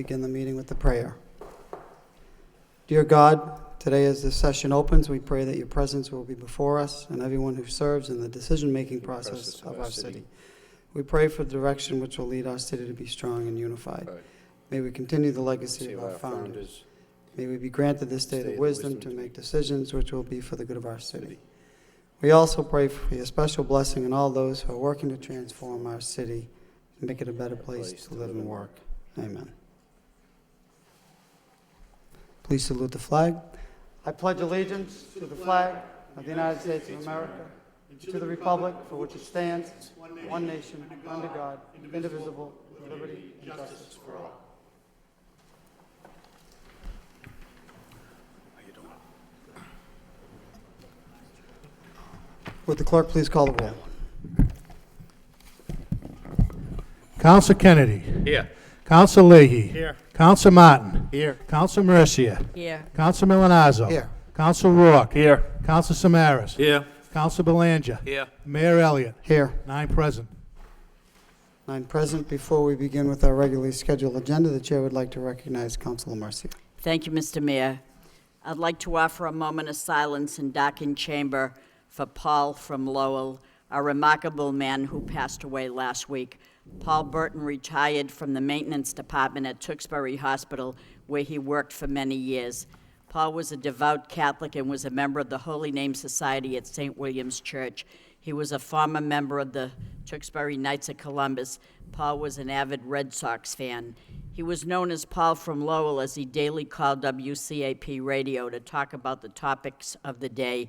begin the meeting with the prayer. Dear God, today as this session opens, we pray that your presence will be before us and everyone who serves in the decision-making process of our city. We pray for the direction which will lead our city to be strong and unified. Right. May we continue the legacy of our founders. May we be granted this day the wisdom to make decisions which will be for the good of our city. We also pray for your special blessing on all those who are working to transform our city and make it a better place to live and work. Amen. Please salute the flag. I pledge allegiance to the flag of the United States of America and to the republic for which it stands, one nation, under God, indivisible, with liberty and justice for all. Would the clerk please call the roll? Counsel Kennedy. Here. Counsel Leahy. Here. Counsel Martin. Here. Counsel Mercia. Here. Counsel Milanazzo. Here. Counsel Rourke. Here. Counsel Samaras. Here. Counsel Belanger. Here. Mayor Elliott. Here. 9 present. 9 present. Before we begin with our regularly scheduled agenda, the chair would like to recognize Councilor Mercia. Thank you, Mr. Mayor. I'd like to offer a moment of silence in darkened chamber for Paul from Lowell, a remarkable man who passed away last week. Paul Burton retired from the maintenance department at Tewksbury Hospital, where he worked for many years. Paul was a devout Catholic and was a member of the Holy Name Society at St. William's Church. He was a former member of the Tewksbury Knights of Columbus. Paul was an avid Red Sox fan. He was known as Paul from Lowell as he daily called WCAP radio to talk about the topics of the day,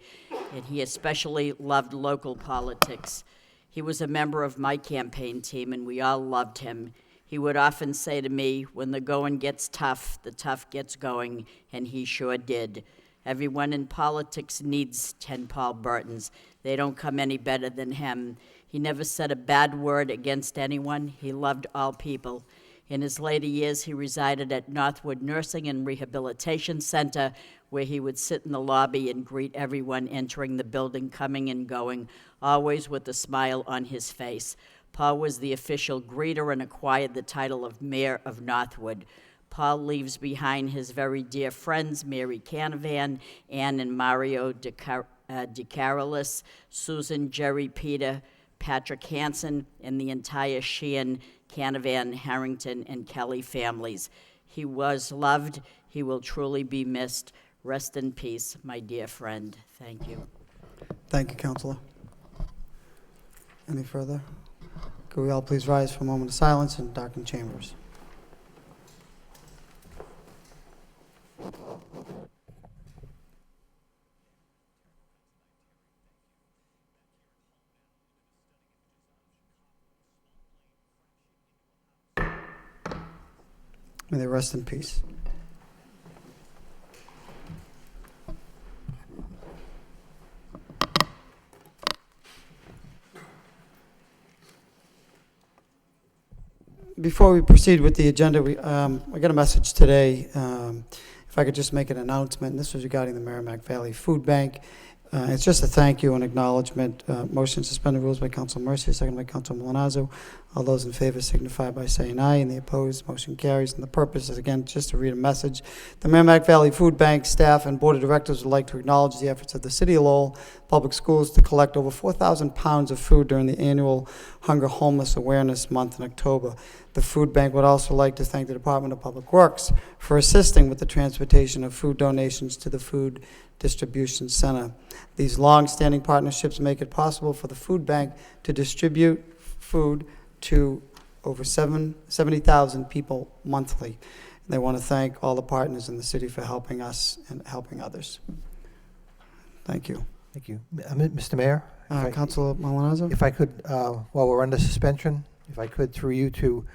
and he especially loved local politics. He was a member of my campaign team, and we all loved him. He would often say to me, when the going gets tough, the tough gets going, and he sure did. Everyone in politics needs 10 Paul Burtons. They don't come any better than him. He never said a bad word against anyone. He loved all people. In his later years, he resided at Northwood Nursing and Rehabilitation Center, where he would sit in the lobby and greet everyone entering the building, coming and going, always with a smile on his face. Paul was the official greeter and acquired the title of Mayor of Northwood. Paul leaves behind his very dear friends, Mary Canavan, Ann and Mario DeCarolis, Susan, Jerry, Peter, Patrick Hansen, and the entire Sheehan, Canavan, Harrington, and Kelly families. He was loved. He will truly be missed. Rest in peace, my dear friend. Thank you. Thank you, Councilor. Any further? Could we all please rise for a moment of silence in darkened chambers? May they rest in peace. Before we proceed with the agenda, I got a message today. If I could just make an announcement, and this was regarding the Merrimack Valley Food Bank. It's just a thank you and acknowledgement. Motion to suspend the rules by Council Mercia, second by Council Milanazzo. All those in favor signify by saying aye, and the opposed, motion carries. And the purpose is, again, just to read a message. The Merrimack Valley Food Bank staff and Board of Directors would like to acknowledge the efforts of the City of Lowell Public Schools to collect over 4,000 pounds of food during the annual Hunger Homeless Awareness Month in October. The food bank would also like to thank the Department of Public Works for assisting with the transportation of food donations to the Food Distribution Center. These long-standing partnerships make it possible for the food bank to distribute food to over 70,000 people monthly. They want to thank all the partners in the city for helping us and helping others. Thank you. Thank you. Mr. Mayor? Councilor Milanazzo? If I could, while we're under suspension, if I could, through you to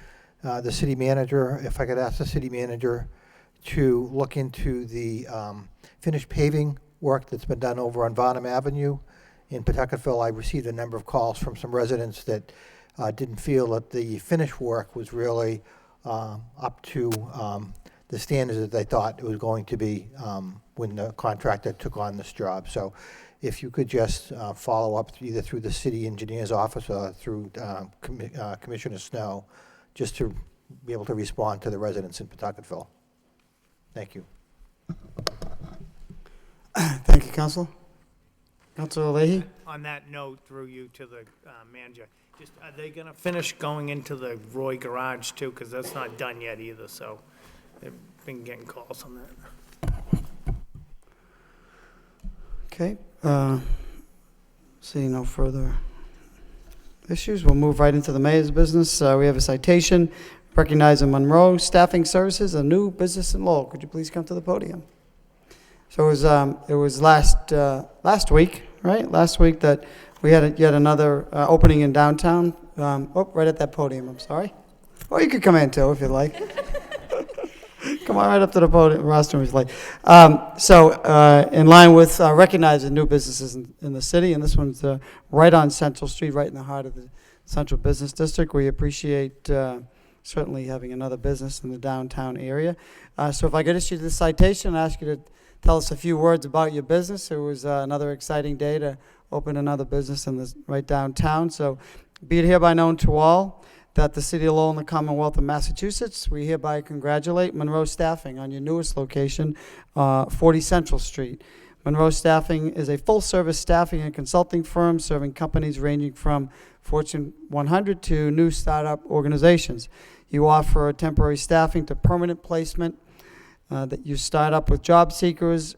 the city manager, if I could ask the city manager to look into the finished paving work that's been done over on Varnum Avenue in Pawtucketville. I received a number of calls from some residents that didn't feel that the finish work was really up to the standards that they thought it was going to be when the contractor took on this job. So if you could just follow up either through the city engineer's office or through Commissioner Snow, just to be able to respond to the residents in Pawtucketville. Thank you. Thank you, Councilor. Councilor Leahy? On that note, through you to the manager, just, are they gonna finish going into the Roy garage too? Because that's not done yet either, so they've been getting calls on that. Okay. Seeing no further issues, we'll move right into the mayor's business. We have a citation recognizing Monroe Staffing Services, a new business in Lowell. Could you please come to the podium? So it was last week, right? Last week that we had yet another opening in downtown. Right at that podium, I'm sorry. Or you could come in too if you'd like. Come on right up to the podium, rostrum if you'd like. In line with recognizing new businesses in the city, and this one's right on Central Street, right in the heart of the Central Business District. We appreciate certainly having another business in the downtown area. So if I could issue this citation and ask you to tell us a few words about your business. It was another exciting day to open another business in this right downtown. So be it hereby known to all that the City of Lowell and the Commonwealth of Massachusetts, we hereby congratulate Monroe Staffing on your newest location, 40 Central Street. Monroe Staffing is a full-service staffing and consulting firm serving companies ranging from Fortune 100 to new startup organizations. You offer temporary staffing to permanent placement, that you start up with job seekers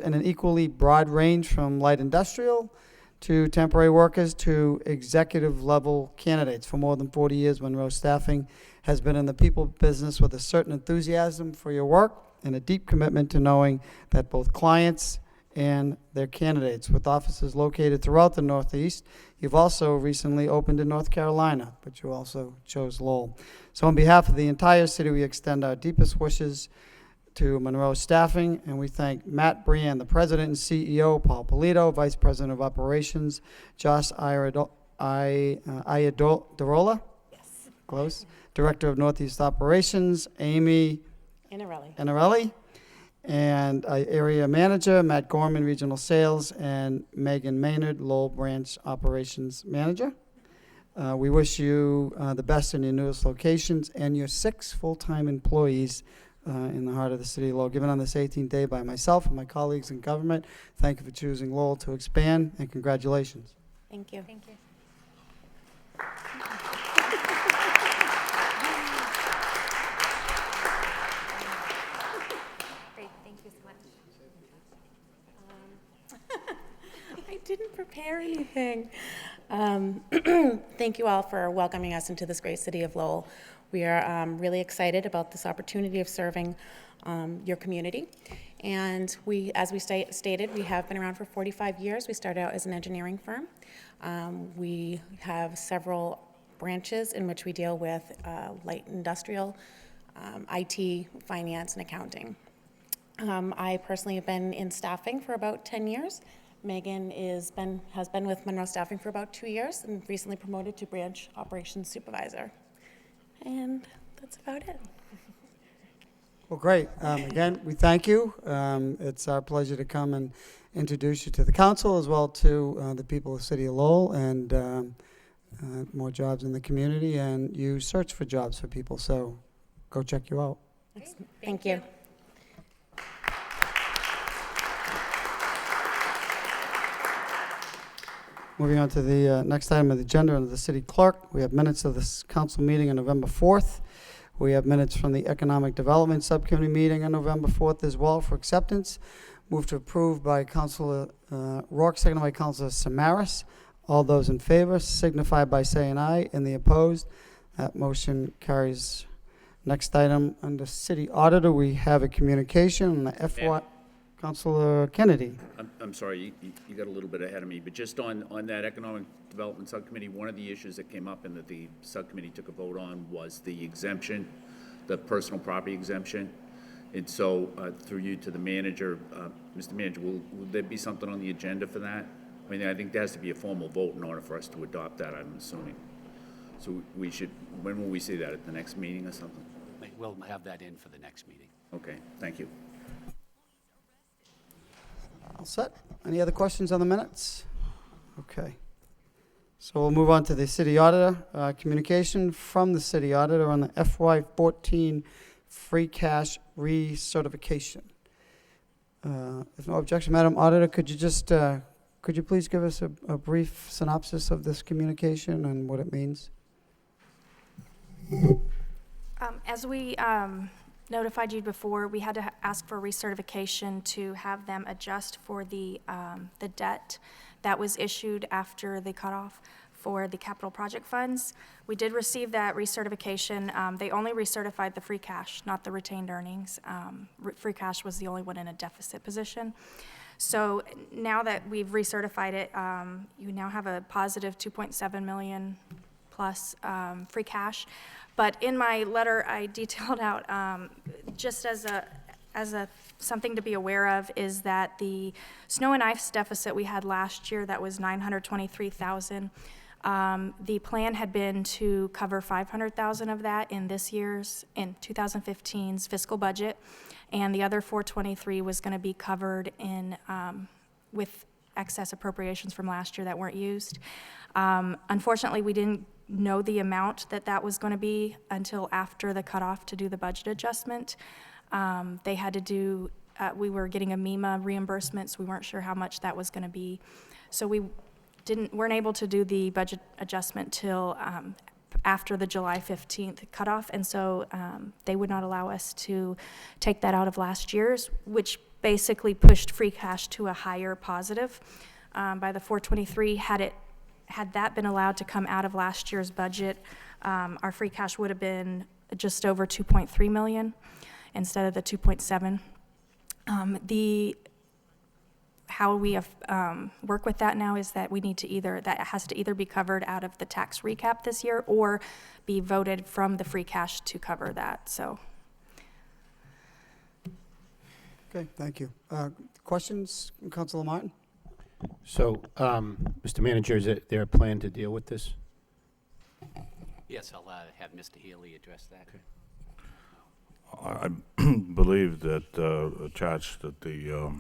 in an equally broad range from light industrial to temporary workers to executive level candidates. For more than 40 years, Monroe Staffing has been in the people business with a certain enthusiasm for your work and a deep commitment to knowing that both clients and their candidates. With offices located throughout the Northeast, you've also recently opened in North Carolina, but you also chose Lowell. So on behalf of the entire city, we extend our deepest wishes to Monroe Staffing, and we thank Matt Brian, the President and CEO, Paul Polito, Vice President of Operations, Josh Iadarola, Yes. close, Director of Northeast Operations, Amy Anarelli, and Area Manager, Matt Gorman, Regional Sales, and Megan Maynard, Lowell Branch Operations Manager. We wish you the best in your newest locations and your 6 full-time employees in the heart of the city of Lowell. Given on this 18th day by myself and my colleagues in government, thank you for choosing Lowell to expand, and congratulations. Thank you. Thank you. Great, thank you so much. I didn't prepare anything. Thank you all for welcoming us into this great city of Lowell. We are really excited about this opportunity of serving your community. And as we stated, we have been around for 45 years. We started out as an engineering firm. We have several branches in which we deal with light industrial, IT, finance, and accounting. I personally have been in staffing for about 10 years. Megan has been with Monroe Staffing for about 2 years and recently promoted to branch operations supervisor. And that's about it. Well, great. Again, we thank you. It's our pleasure to come and introduce you to the council as well to the people of the city of Lowell, and more jobs in the community, and you search for jobs for people, so go check you out. Thank you. Moving on to the next item of the agenda under the city clerk, we have minutes of this council meeting on November 4th. We have minutes from the Economic Development Subcommittee meeting on November 4th as well for acceptance. Move to approve by Councilor Rourke, seconded by Councilor Samaras. All those in favor signify by saying aye, and the opposed, that motion carries. Next item under City Auditor, we have a communication on the FY. Councilor Kennedy. I'm sorry, you got a little bit ahead of me, but just on that Economic Development Subcommittee, one of the issues that came up and that the subcommittee took a vote on was the exemption, the personal property exemption. And so through you to the manager, Mr. Manager, will there be something on the agenda for that? I mean, I think there has to be a formal vote in order for us to adopt that, I'm assuming. So we should, when will we see that, at the next meeting or something? We'll have that in for the next meeting. Okay, thank you. All set. Any other questions on the minutes? Okay. So we'll move on to the city auditor. Communication from the city auditor on the FY14 free cash recertification. If no objection, Madam Auditor, could you please give us a brief synopsis of this communication and what it means? As we notified you before, we had to ask for recertification to have them adjust for the debt that was issued after the cutoff for the capital project funds. We did receive that recertification. They only recertified the free cash, not the retained earnings. Free cash was the only one in a deficit position. So now that we've recertified it, you now have a positive 2.7 million plus free cash. But in my letter, I detailed out just as a something to be aware of is that the snow and ice deficit we had last year, that was 923,000. The plan had been to cover 500,000 of that in 2015's fiscal budget, and the other 423 was going to be covered in with excess appropriations from last year that weren't used. Unfortunately, we didn't know the amount that was going to be until after the cutoff to do the budget adjustment. They had to do, we were getting a MEMA reimbursement, so we weren't sure how much that was going to be. So we weren't able to do the budget adjustment till after the July 15th cutoff, and so they would not allow us to take that out of last year's, which basically pushed free cash to a higher positive. By the 423, had that been allowed to come out of last year's budget, our free cash would have been just over 2.3 million instead of the 2.7. How we work with that now is that we need to that has to either be covered out of the tax recap this year or be voted from the free cash to cover that, so. Okay, thank you. Questions, Councilor Martin? So, Mr. Manager, is there a plan to deal with this? Yes, I'll have Mr. Healy address that. I believe that attached at the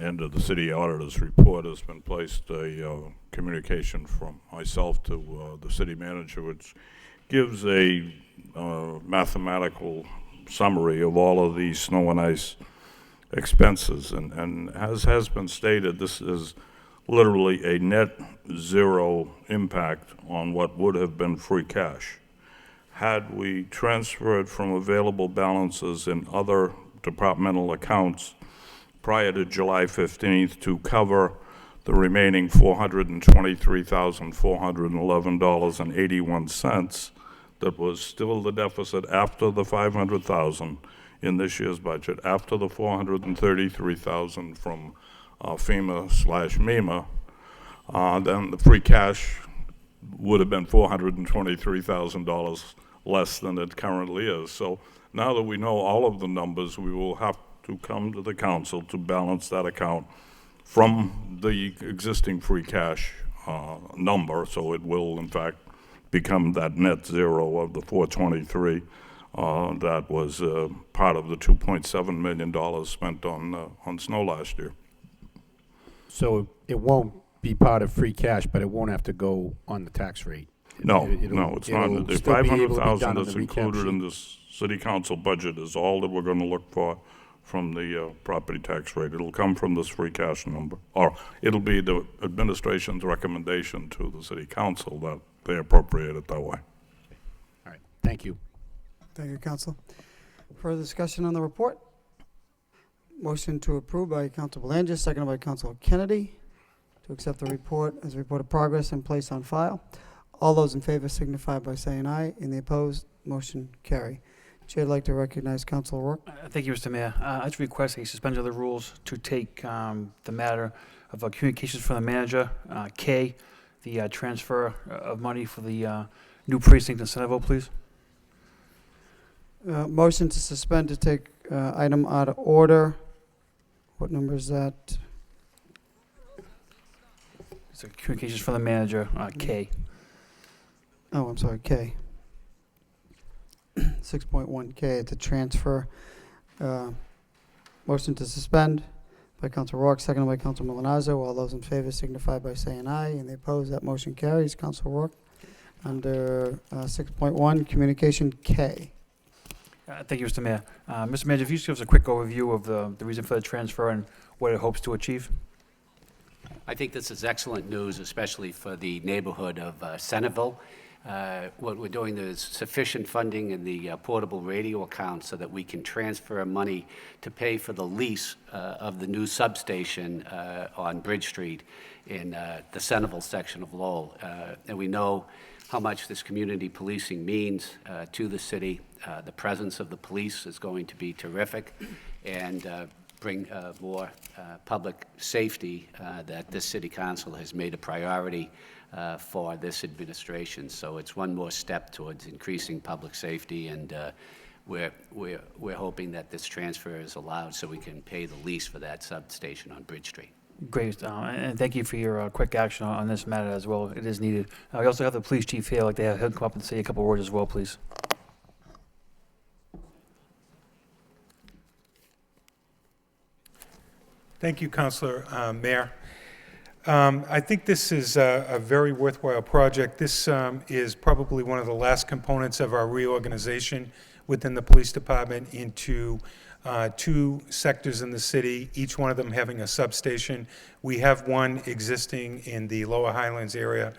end of the city auditor's report has been placed a communication from myself to the city manager, which gives a mathematical summary of all of these snow and ice expenses. And as has been stated, this is literally a net zero impact on what would have been free cash. Had we transferred from available balances in other departmental accounts prior to July 15th to cover the remaining $423,411.81, that was still the deficit after the $500,000 in this year's budget, after the $433,000 from FEMA/MEMA, then the free cash would have been $423,000 less than it currently is. So now that we know all of the numbers, we will have to come to the council to balance that account from the existing free cash number, so it will in fact become that net zero of the 423 that was part of the $2.7 million spent on snow last year. So it won't be part of free cash, but it won't have to go on the tax rate? No, no, it's not. The $500,000 that's included in the this city council budget is all that we're going to look for from the property tax rate. It'll come from this free cash number, or it'll be the administration's recommendation to the city council that they appropriate it that way. All right, thank you. Thank you, Council. Further discussion on the report? Motion to approve by Council Belanger, seconded by Council Kennedy, to accept the report as a report of progress and place on file. All those in favor signify by saying aye. In the opposed, motion carry. Chair would like to recognize Council O'Rourke. Thank you, Mr. Mayor. I just request a suspension of the rules to take the matter of communications from the manager, K, the transfer of money for the new precinct in Centerville, please. Motion to suspend to take item out of order. What number is that? It's a communications from the manager, K. Oh, I'm sorry, K. 6.1K, it's a transfer. Motion to suspend by Counsel Rourke, seconded by Counsel Milonazo. All those in favor signify by saying aye, and the opposed, that motion carries. Counsel Rourke, under 6.1, Communication K. Thank you, Mr. Mayor. Mr. Manager, if you just give us a quick overview of the reason for the transfer and what it hopes to achieve. I think this is excellent news, especially for the neighborhood of Centerville. What we're doing, there's sufficient funding in the portable radio account so that we can transfer money to pay for the lease of the new substation on Bridge Street in the Centerville section of Lowell. And we know how much this community policing means to the city. The presence of the police is going to be terrific and bring more public safety that this city council has made a priority for this administration. So it's one more step towards increasing public safety, and we're hoping that this transfer is allowed so we can pay the lease for that substation on Bridge Street. Great, and thank you for your quick action on this matter as well. It is needed. We also have the police chief here. I'd like to have him come up and say a couple words as well, please. Thank you, Councilor Mayor. I think this is a very worthwhile project. This is probably one of the last components of our reorganization within the police department into two sectors in the city, each one of them having a substation. We have one existing in the Lower Highlands area.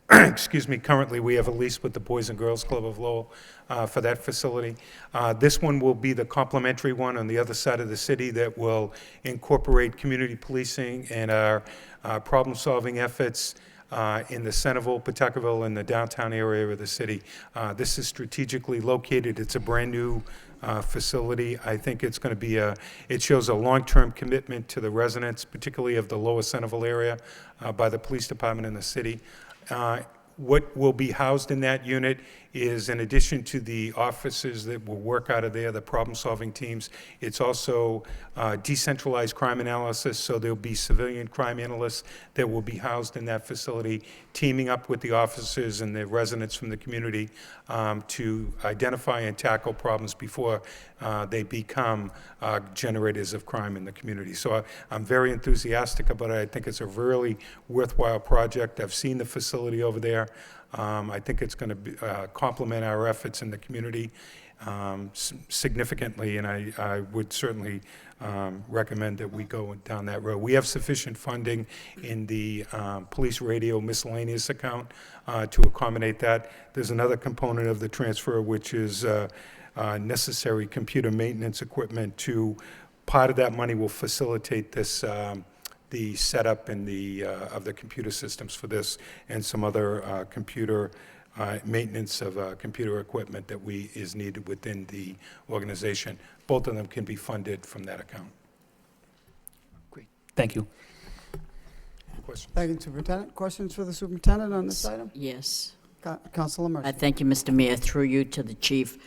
Excuse me, currently we have a lease with the Boys and Girls Club of Lowell for that facility. This one will be the complementary one on the other side of the city that will incorporate community policing and our problem-solving efforts in the Centerville, Pawtuckaville, and the downtown area of the city. This is strategically located. It's a brand-new facility. I think it's going to be it shows a long-term commitment to the residents, particularly of the lower Centerville area, by the police department in the city. What will be housed in that unit is, in addition to the officers that will work out of there, the problem-solving teams, it's also decentralized crime analysis, so there'll be civilian crime analysts that will be housed in that facility, teaming up with the officers and the residents from the community to identify and tackle problems before they become generators of crime in the community. So I'm very enthusiastic about it. I think it's a really worthwhile project. I've seen the facility over there. I think it's going to complement our efforts in the community significantly, and I would certainly recommend that we go down that road. We have sufficient funding in the police radio miscellaneous account to accommodate that. There's another component of the transfer, which is necessary computer maintenance equipment. Part of that money will facilitate this the setup and of the computer systems for this, and some other computer maintenance of computer equipment that is needed within the organization. Both of them can be funded from that account. Great. Thank you. Questions? Thank you, Superintendent. Questions for the superintendent on this item? Yes. Councilor Mercer. Thank you, Mr. Mayor. Through you to the chief.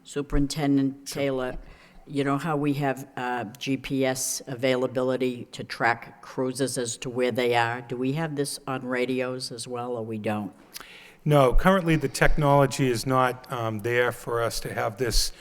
Superintendent Taylor, you know how we have GPS availability to track cruisers as to where they are? Do we have this on radios as well, or we don't? No, currently the technology is not there for us to have this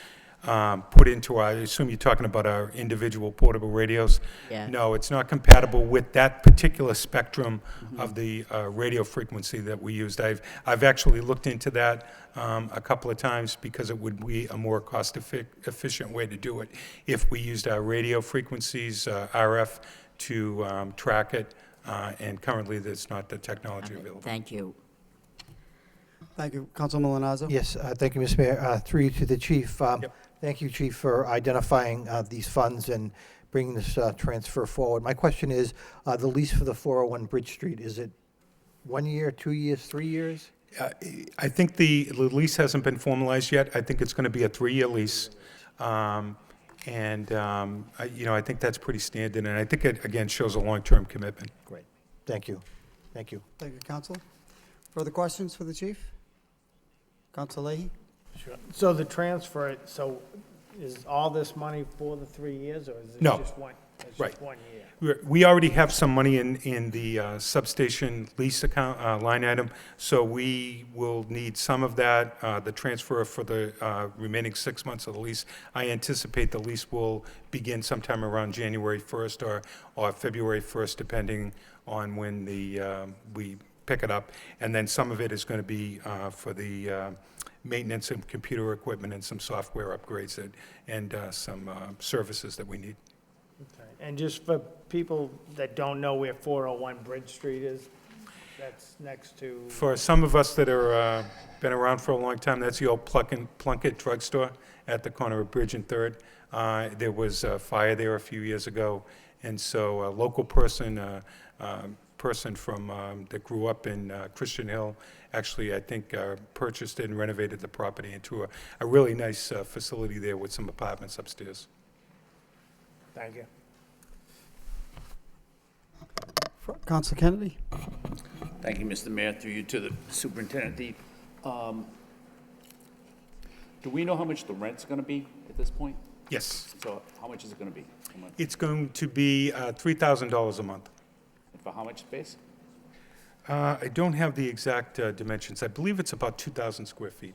put into I assume you're talking about our individual portable radios? Yeah. No, it's not compatible with that particular spectrum of the radio frequency that we used. I've actually looked into that a couple of times because it would be a more cost-efficient way to do it if we used our radio frequencies, RF, to track it, and currently there's not the technology available. Thank you. Thank you. Council Milonazo. Yes, thank you, Mr. Mayor. Through you to the chief. Thank you, Chief, for identifying these funds and bringing this transfer forward. My question is, the lease for the 401 Bridge Street, is it 1 year, 2 years, 3 years? I think the lease hasn't been formalized yet. I think it's going to be a 3-year lease. I think that's pretty standard, and I think it, again, shows a long-term commitment. Great. Thank you. Thank you. Thank you, Council. Further questions for the chief? Council Leahy? Sure. So the transfer, is all this money for the 3 years, or is it No. just one? It's Right. just 1 year. We already have some money in the substation lease account, line item, so we will need some of that, the transfer for the remaining 6 months of the lease. I anticipate the lease will begin sometime around January 1st or February 1st, depending on when we pick it up. And then some of it is going to be for the maintenance of computer equipment and some software upgrades and some services that we need. Okay. And just for people that don't know where 401 Bridge Street is, that's next to, For some of us that are, been around for a long time, that's the old Plunkett drugstore at the corner of Bridge and Third. There was a fire there a few years ago, and so a local person, person from, that grew up in Christian Hill, actually, I think, purchased it and renovated the property into a really nice facility there with some apartments upstairs. thank you. Council Kennedy? Thank you, Mr. Mayor, through you to the superintendent. Do we know how much the rent's going to be at this point? Yes, So how much is it going to be a month? it's going to be $3,000 a month. And for how much space? I don't have the exact dimensions. I believe it's about 2,000 square feet,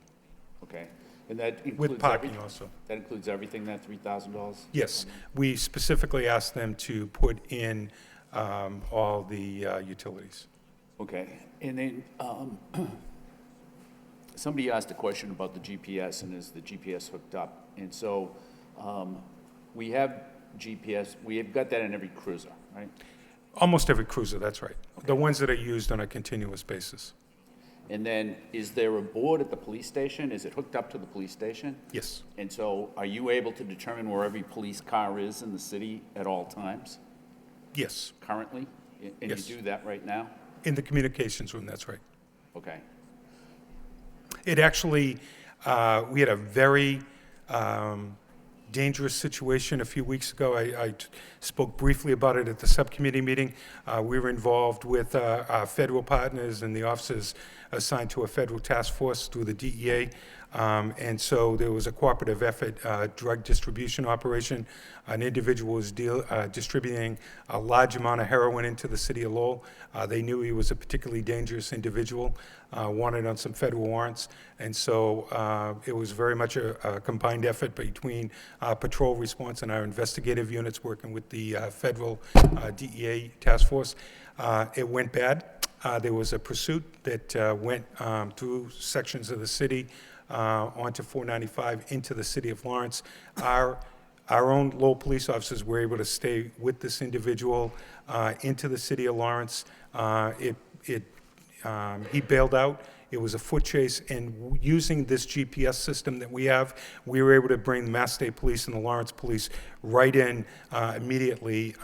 Okay. And that includes with parking everything? also. That includes everything, that $3,000? Yes, we specifically asked them to put in all the utilities. Okay. And then, somebody asked a question about the GPS, and is the GPS hooked up? And so, we have GPS, we have got that in every cruiser, right? Almost every cruiser, that's right. The ones that are used on a continuous basis. And then, is there a board at the police station? Is it hooked up to the police station? Yes, And so, are you able to determine where every police car is in the city at all times, yes. currently? And Yes. you do that right now? In the communications room, that's right. Okay. It actually, we had a very dangerous situation a few weeks ago. I spoke briefly about it at the subcommittee meeting. We were involved with our federal partners and the officers assigned to a federal task force through the DEA. And so there was a cooperative effort, drug distribution operation. An individual was distributing a large amount of heroin into the city of Lowell. They knew he was a particularly dangerous individual, wanted on some federal warrants. And so it was very much a combined effort between our patrol response and our investigative units working with the federal DEA task force. It went bad. There was a pursuit that went through sections of the city onto 495 into the city of Lawrence. Our own Lowell police officers were able to stay with this individual into the city of Lawrence. He bailed out. It was a foot chase, and using this GPS system that we have, we were able to bring the Mass State Police and the Lawrence Police right in immediately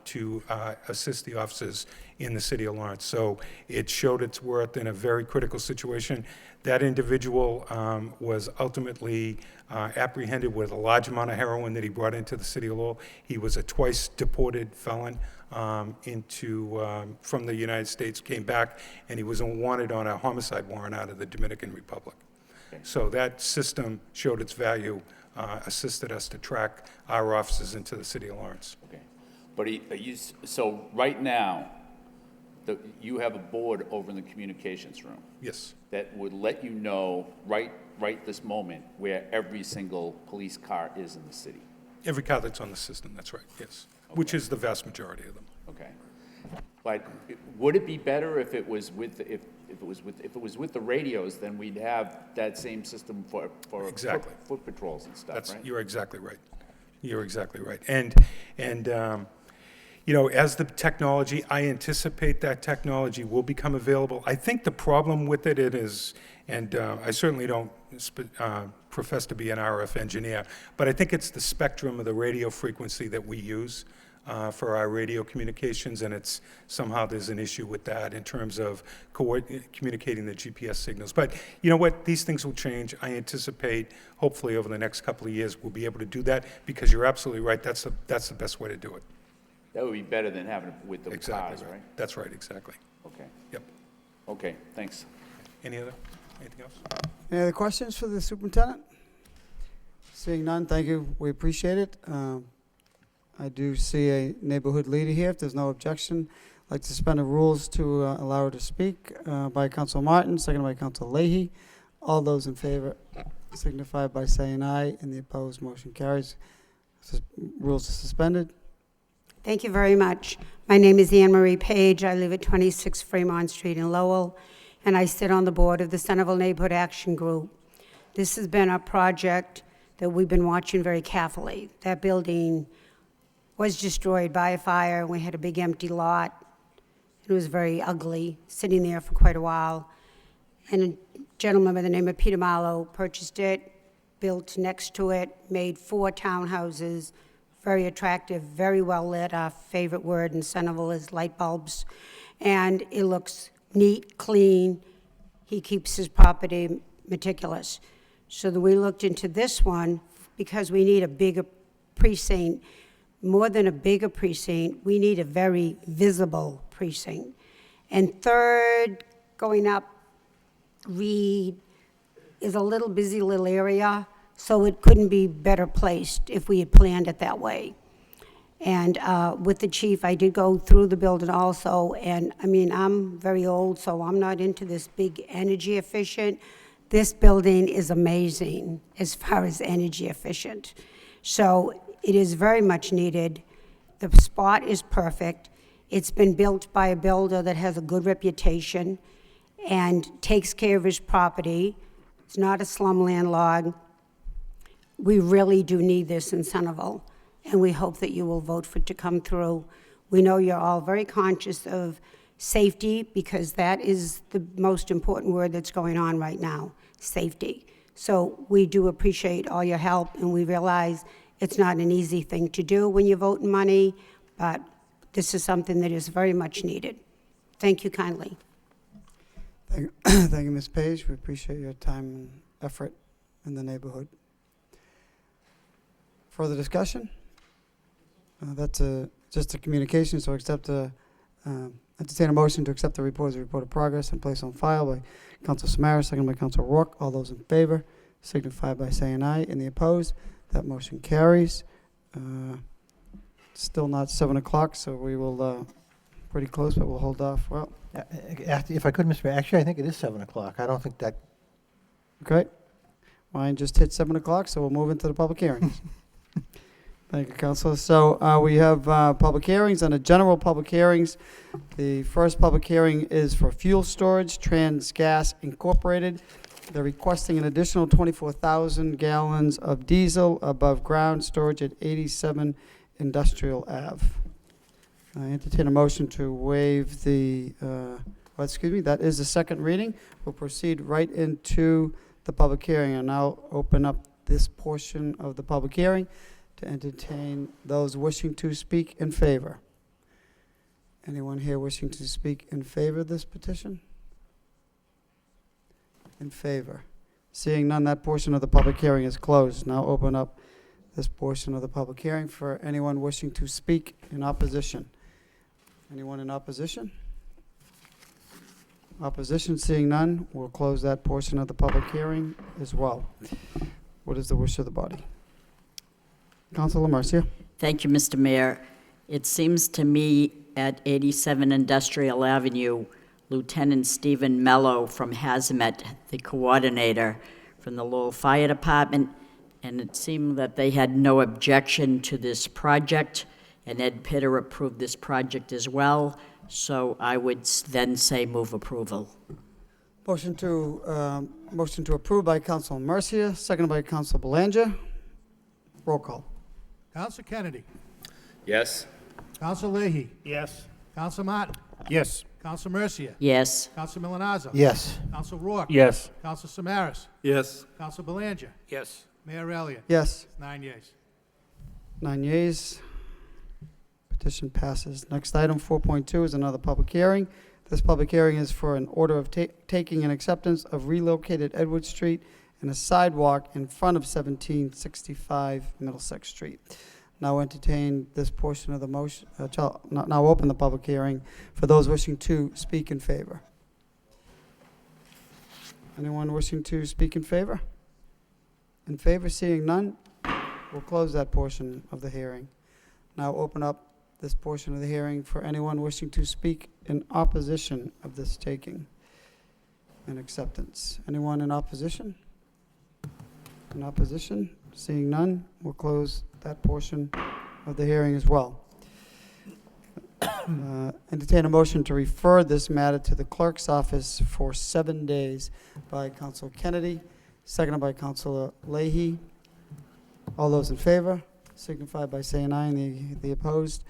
to assist the officers in the city of Lawrence. So it showed its worth in a very critical situation. That individual was ultimately apprehended with a large amount of heroin that he brought into the city of Lowell. He was a twice deported felon from the United States, came back, and he was wanted on a homicide warrant out of the Dominican Republic. So that system showed its value, assisted us to track our officers into the city of Lawrence. Okay. But so right now, you have a board over in the communications room Yes, that would let you know right this moment where every single police car is in the city. every car that's on the system, that's right, yes, which is the vast majority of them. Okay. But would it be better if it was with, if it was with the radios, then we'd have that same system for Exactly. foot patrols and stuff, right? You're exactly right. You're exactly right. And you know, as the technology, I anticipate that technology will become available. I think the problem with it is, and I certainly don't profess to be an RF engineer, but I think it's the spectrum of the radio frequency that we use for our radio communications, and it's somehow there's an issue with that in terms of communicating the GPS signals. But you know what? These things will change. I anticipate, hopefully, over the next couple of years, we'll be able to do that, because you're absolutely right. That's the best way to do it. That would be better than having it with the Exactly cars, right? That's right, exactly. Okay. Yep. Okay, thanks. Anything else? Any other questions for the superintendent? Seeing none, thank you. We appreciate it. I do see a neighborhood leader here. If there's no objection, I'd like to suspend the rules to allow her to speak by Council Martin, seconded by Council Leahy. All those in favor signify by saying aye, and the opposed motion carries. Rules are suspended. Thank you very much. My name is Anne Marie Page. I live at 26 Fremont Street in Lowell, and I sit on the board of the Centerville Neighborhood Action Group. This has been a project that we've been watching very carefully. That building was destroyed by a fire, and we had a big empty lot. It was very ugly, sitting there for quite a while. And a gentleman by the name of Peter Marlowe purchased it, built next to it, made 4 townhouses, very attractive, very well lit. Our favorite word in Centerville is light bulbs. And it looks neat, clean. He keeps his property meticulous. So we looked into this one because we need a bigger precinct. More than a bigger precinct, we need a very visible precinct. And third, going up Reed is a little busy little area, so it couldn't be better placed if we had planned it that way. And with the chief, I did go through the building also, and I mean, I'm very old, so I'm not into this big energy efficient. This building is amazing as far as energy efficient. So it is very much needed. The spot is perfect. It's been built by a builder that has a good reputation and takes care of his property. It's not a slum landlord. We really do need this in Centerville, and we hope that you will vote for it to come through. We know you're all very conscious of safety, because that is the most important word that's going on right now, safety. So we do appreciate all your help, and we realize it's not an easy thing to do when you're voting money, but this is something that is very much needed. Thank you kindly. Thank you, Ms. Page. We appreciate your time and effort in the neighborhood. Further discussion? That's just a communication, so entertain a motion to accept the report as a report of progress and place on file by Council Samaras, second by Council Rourke. All those in favor signify by saying aye. Any opposed? That motion carries. Still not 7 o'clock, so we will, pretty close, but we'll hold off. Well, If I could, Mr. Mayor, actually, I think it is 7 o'clock. I don't think that, okay. Mine just hit 7 o'clock, so we'll move into the public hearings. Thank you, Councilor. So we have public hearings and general public hearings. The first public hearing is for fuel storage, Transgas Incorporated. They're requesting an additional 24,000 gallons of diesel above ground storage at 87 Industrial Ave. I entertain a motion to waive the, that is the second reading. We'll proceed right into the public hearing, and I'll open up this portion of the public hearing to entertain those wishing to speak in favor. Anyone here wishing to speak in favor of this petition? In favor. Seeing none, that portion of the public hearing is closed. Now open up this portion of the public hearing for anyone wishing to speak in opposition. Anyone in opposition? Opposition, seeing none, we'll close that portion of the public hearing as well. What is the wish of the body? Councilor Marcia. Thank you, Mr. Mayor. It seems to me at 87 Industrial Avenue, Lieutenant Stephen Mello from Hazmat, the coordinator from the Lowell Fire Department, and it seemed that they had no objection to this project, and Ed Pitter approved this project as well, so I would then say move approval. Motion to approve by Councilor Marcia, seconded by Councilor Belanger. Roll call. Counsel Kennedy. Yes? Counsel Leahy. Yes. Counsel Martin. Yes. Counsel Mercia. Yes. Counsel Milonazo. yes. Counsel Rourke. Yes. Counsel Samaras. Yes. Counsel Belanger. Yes. Mayor Elliott. Yes. 9 yeas. 9 yeas. Petition passes. Next item, 4.2, is another public hearing. This public hearing is for an order of taking an acceptance of relocated Edward Street and a sidewalk in front of 1765 Middlesex Street. Now entertain this portion of the motion, now open the public hearing for those wishing to speak in favor. Anyone wishing to speak in favor? In favor, seeing none, we'll close that portion of the hearing. Now open up this portion of the hearing for anyone wishing to speak in opposition of this taking and acceptance. Anyone in opposition? In opposition? Seeing none, we'll close that portion of the hearing as well. Entertain a motion to refer this matter to the clerk's office for 7 days by Council Kennedy, seconded by Councilor Leahy. All those in favor signify by saying aye, and the opposed.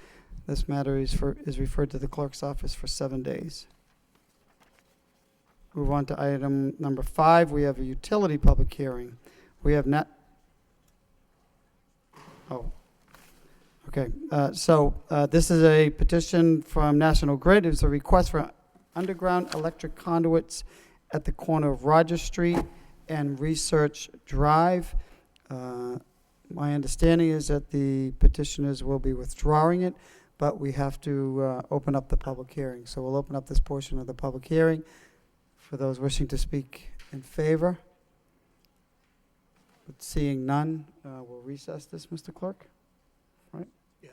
This matter is referred to the clerk's office for 7 days. Move on to item number 5. We have a utility public hearing. We have this is a petition from National Grid. It's a request for underground electric conduits at the corner of Rogers Street and Research Drive. My understanding is that the petitioners will be withdrawing it, but we have to open up the public hearing. So we'll open up this portion of the public hearing for those wishing to speak in favor. But seeing none, we'll recess this, Mr. Clerk. Yeah,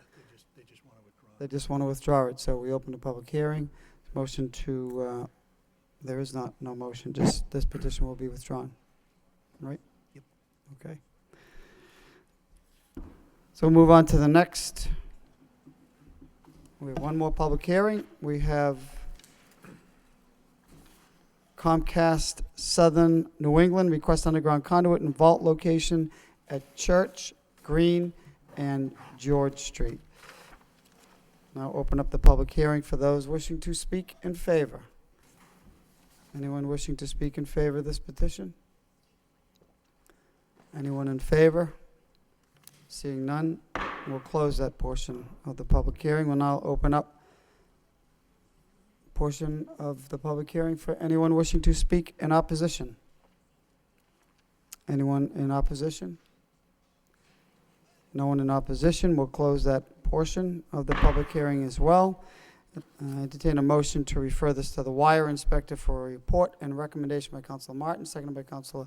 they just want to withdraw. They just want to withdraw it, so we open the public hearing. Motion to, there is no motion, just this petition will be withdrawn, right? Yep. Okay. So we'll move on to the next. We have one more public hearing. We have Comcast Southern New England request underground conduit and vault location at Church, Green, and George Street. Now open up the public hearing for those wishing to speak in favor. Anyone wishing to speak in favor of this petition? Anyone in favor? Seeing none, we'll close that portion of the public hearing. We'll now open up portion of the public hearing for anyone wishing to speak in opposition. Anyone in opposition? No one in opposition. We'll close that portion of the public hearing as well. Entertain a motion to refer this to the wire inspector for a report and recommendation by Councilor Martin, seconded by Councilor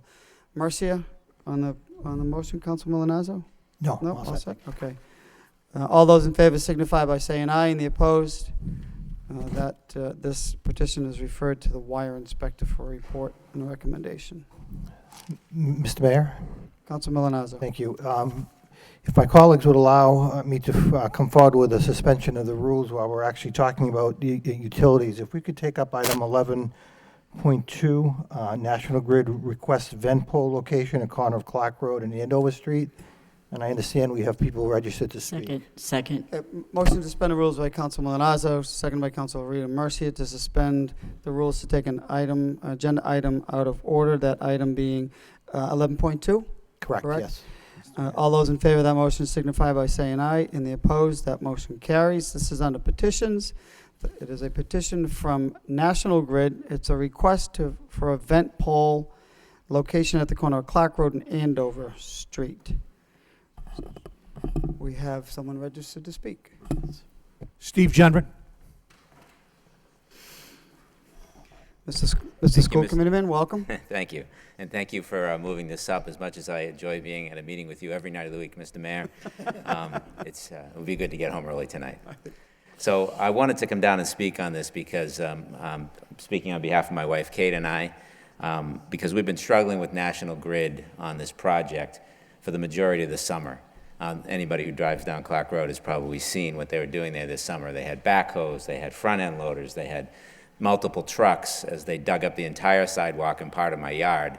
Mercia. On the motion, Councilor Milonazo? No, No, all all set. set, okay. All those in favor signify by saying aye, and the opposed, this petition is referred to the wire inspector for a report and a recommendation. Mr. Mayor? Councilor Milonazo. Thank you. If my colleagues would allow me to come forward with a suspension of the rules while we're actually talking about the utilities, if we could take up item 11.2, National Grid requests vent pole location at corner of Clark Road and Andover Street. And I understand we have people registered to speak. Second. Motion to suspend the rules by Councilor Milonazo, second by Councilor Rita Mercia to suspend the rules to take an item, agenda item out of order, that item being 11.2? Correct, Correct? yes. All those in favor of that motion signify by saying aye. In the opposed, that motion carries. This is under petitions. It is a petition from National Grid. It's a request for a vent pole location at the corner of Clark Road and Andover Street. We have someone registered to speak. Steve Gendron. Mr. School Committeeman, welcome. Thank you. And thank you for moving this up. As much as I enjoy being at a meeting with you every night of the week, Mr. Mayor, it would be good to get home early tonight. So I wanted to come down and speak on this because I'm speaking on behalf of my wife, Kate, and I, because we've been struggling with National Grid on this project for the majority of the summer. Anybody who drives down Clark Road has probably seen what they were doing there this summer. They had backhoes, they had front-end loaders, they had multiple trucks as they dug up the entire sidewalk and part of my yard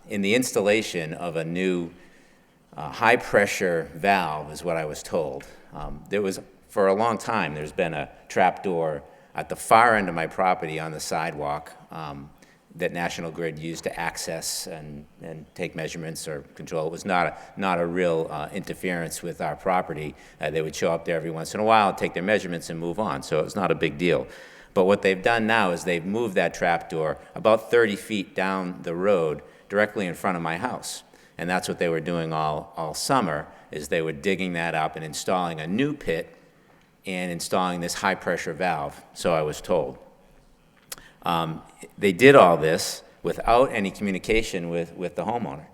in the installation of a new high-pressure valve, is what I was told. There was, for a long time, there's been a trapdoor at the far end of my property on the sidewalk that National Grid used to access and take measurements or control. It was not a real interference with our property. They would show up there every once in a while, take their measurements, and move on, so it was not a big deal. But what they've done now is they've moved that trapdoor about 30 feet down the road directly in front of my house. And that's what they were doing all summer, is they were digging that up and installing a new pit and installing this high-pressure valve, so I was told. They did all this without any communication with the homeowner.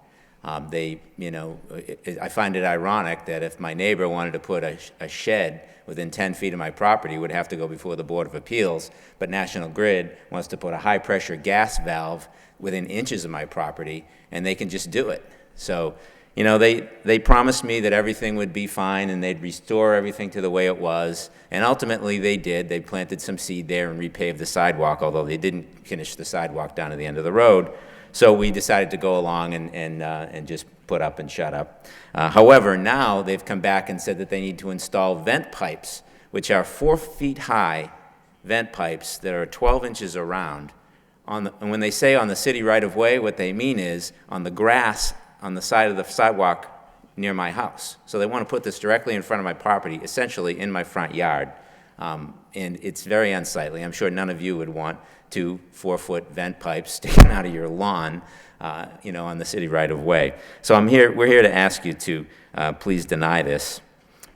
I find it ironic that if my neighbor wanted to put a shed within 10 feet of my property, it would have to go before the Board of Appeals, but National Grid wants to put a high-pressure gas valve within inches of my property, and they can just do it. So, they promised me that everything would be fine and they'd restore everything to the way it was, and ultimately they did. They planted some seed there and repaved the sidewalk, although they didn't finish the sidewalk down to the end of the road. So we decided to go along and just put up and shut up. However, now they've come back and said that they need to install vent pipes, which are 4 feet high vent pipes that are 12 inches around. And when they say on the city right-of-way, what they mean is on the grass on the side of the sidewalk near my house. So they want to put this directly in front of my property, essentially in my front yard. And it's very unsightly. I'm sure none of you would want 2 4-foot vent pipes sticking out of your lawn, on the city right-of-way. So we're here to ask you to please deny this.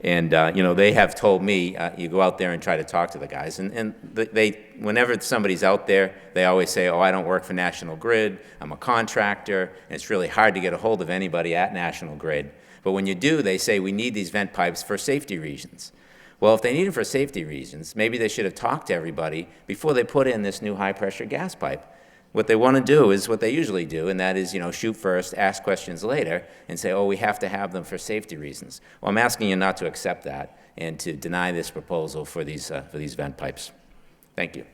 And, they have told me, you go out there and try to talk to the guys. And whenever somebody's out there, they always say, oh, I don't work for National Grid, I'm a contractor, and it's really hard to get a hold of anybody at National Grid. But when you do, they say, we need these vent pipes for safety reasons. Well, if they need them for safety reasons, maybe they should have talked to everybody before they put in this new high-pressure gas pipe. What they want to do is what they usually do, and that is, shoot first, ask questions later, and say, oh, we have to have them for safety reasons. Well, I'm asking you not to accept that and to deny this proposal for these vent pipes. Thank you.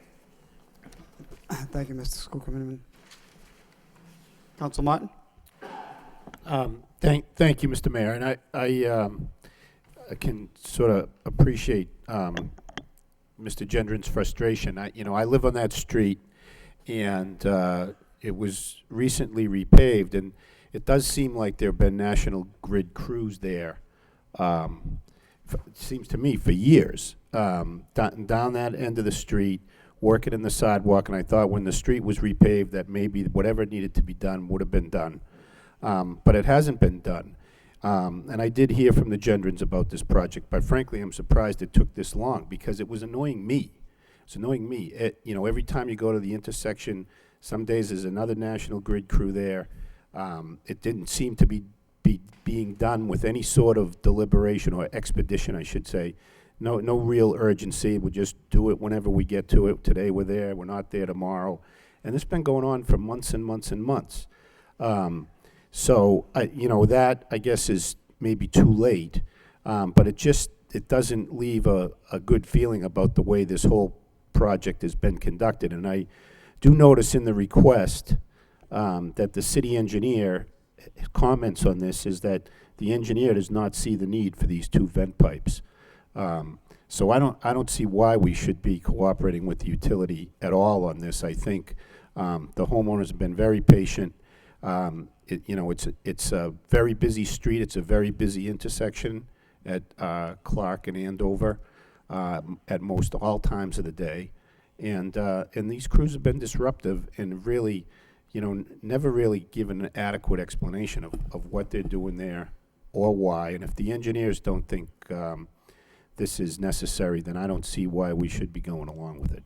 Thank you, Mr. School Committeeman. Council Martin? Thank you, Mr. Mayor, and I can sort of appreciate Mr. Gendron's frustration. I live on that street, and it was recently repaved, and it does seem like there have been National Grid crews there, it seems to me, for years, down that end of the street, working in the sidewalk, and I thought when the street was repaved that maybe whatever needed to be done would have been done. But it hasn't been done. And I did hear from the Gendrons about this project, but frankly, I'm surprised it took this long because it was annoying me. It's annoying me. Every time you go to the intersection, some days there's another National Grid crew there. It didn't seem to be being done with any sort of deliberation or expedition, I should say. No real urgency. We'll just do it whenever we get to it. Today we're there. We're not there tomorrow. And this has been going on for months and months and months. So, that, I guess, is maybe too late. But it doesn't leave a good feeling about the way this whole project has been conducted. And I do notice in the request that the city engineer comments on this is that the engineer does not see the need for these 2 vent pipes. So I don't see why we should be cooperating with the utility at all on this. I think the homeowners have been very patient. It's a very busy street. It's a very busy intersection at Clark and Andover at most all times of the day. And these crews have been disruptive and really, never really given an adequate explanation of what they're doing there or why. And if the engineers don't think this is necessary, then I don't see why we should be going along with it.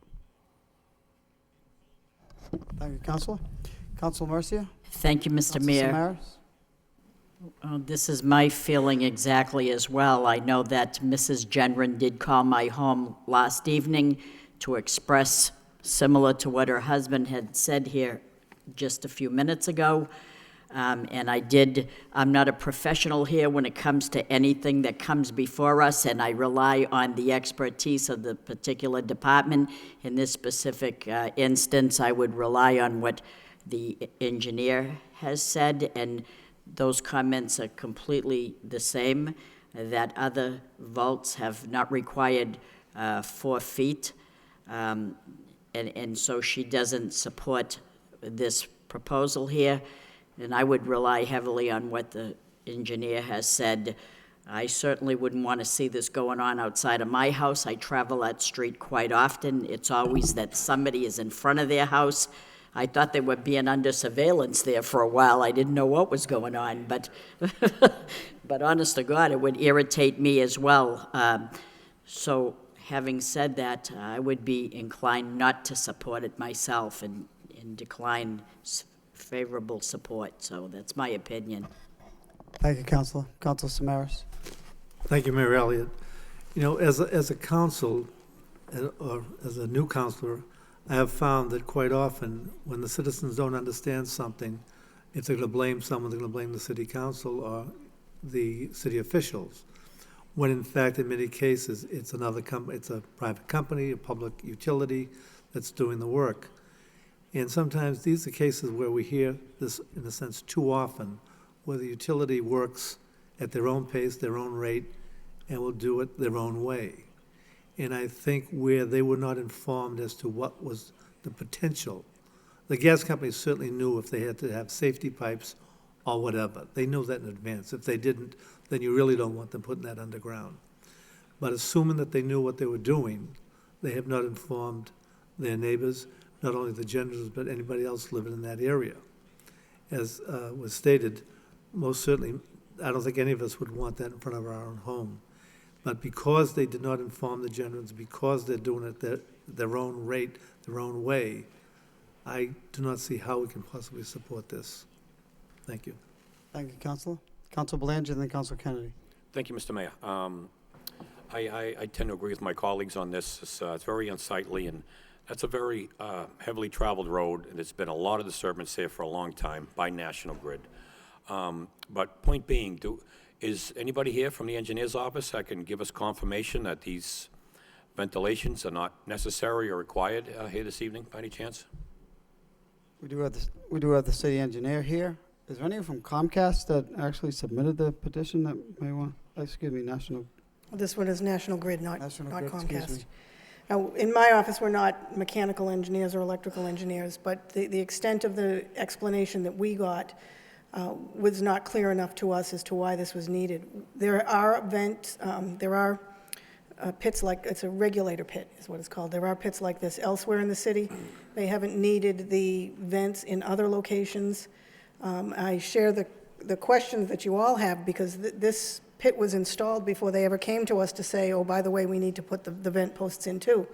Thank you, Councilor. Councilor Mercia? Thank you, Mr. Councilor Mayor. Samaras? This is my feeling exactly as well. I know that Mrs. Gendron did call my home last evening to express similar to what her husband had said here just a few minutes ago. And I'm not a professional here when it comes to anything that comes before us, and I rely on the expertise of the particular department. In this specific instance, I would rely on what the engineer has said, and those comments are completely the same, that other vaults have not required 4 feet, and so she doesn't support this proposal here. And I would rely heavily on what the engineer has said. I certainly wouldn't want to see this going on outside of my house. I travel that street quite often. It's always that somebody is in front of their house. I thought they were being under surveillance there for a while. I didn't know what was going on, but but honest to God, it would irritate me as well. So having said that, I would be inclined not to support it myself and decline favorable support, so that's my opinion. Thank you, Counselor. Counselor Samaras. Thank you, Mayor Elliott. You know, as a council, or as a new councilor, I have found that quite often, when the citizens don't understand something, if they're going to blame someone, they're going to blame the city council or the city officials, when in fact, in many cases, it's it's a private company, a public utility that's doing the work. And sometimes these are cases where we hear this, in a sense, too often, where the utility works at their own pace, their own rate, and will do it their own way. And I think where they were not informed as to what was the potential. The gas companies certainly knew if they had to have safety pipes or whatever. They knew that in advance. If they didn't, then you really don't want them putting that underground. But assuming that they knew what they were doing, they have not informed their neighbors, not only the Gendrons, but anybody else living in that area. As was stated, most certainly, I don't think any of us would want that in front of our own home. But because they did not inform the Gendrons, because they're doing it their own rate, their own way, I do not see how we can possibly support this. Thank you. Thank you, Counselor. Counselor Belanger and then Counselor Kennedy. Thank you, Mr. Mayor. I tend to agree with my colleagues on this. It's very unsightly, and that's a very heavily traveled road, and there's been a lot of disturbance there for a long time by National Grid. But point being, is anybody here from the engineer's office that can give us confirmation that these ventilations are not necessary or required here this evening, by any chance? We do have the city engineer here. Is there anyone from Comcast that actually submitted the petition that may want, excuse me, National? This one is National Grid, not National Grid, excuse Comcast. me. Now, in my office, we're not mechanical engineers or electrical engineers, but the extent of the explanation that we got was not clear enough to us as to why this was needed. There are pits like, it's a regulator pit is what it's called. There are pits like this elsewhere in the city. They haven't needed the vents in other locations. I share the questions that you all have because this pit was installed before they ever came to us to say, oh, by the way, we need to put the vent posts in too.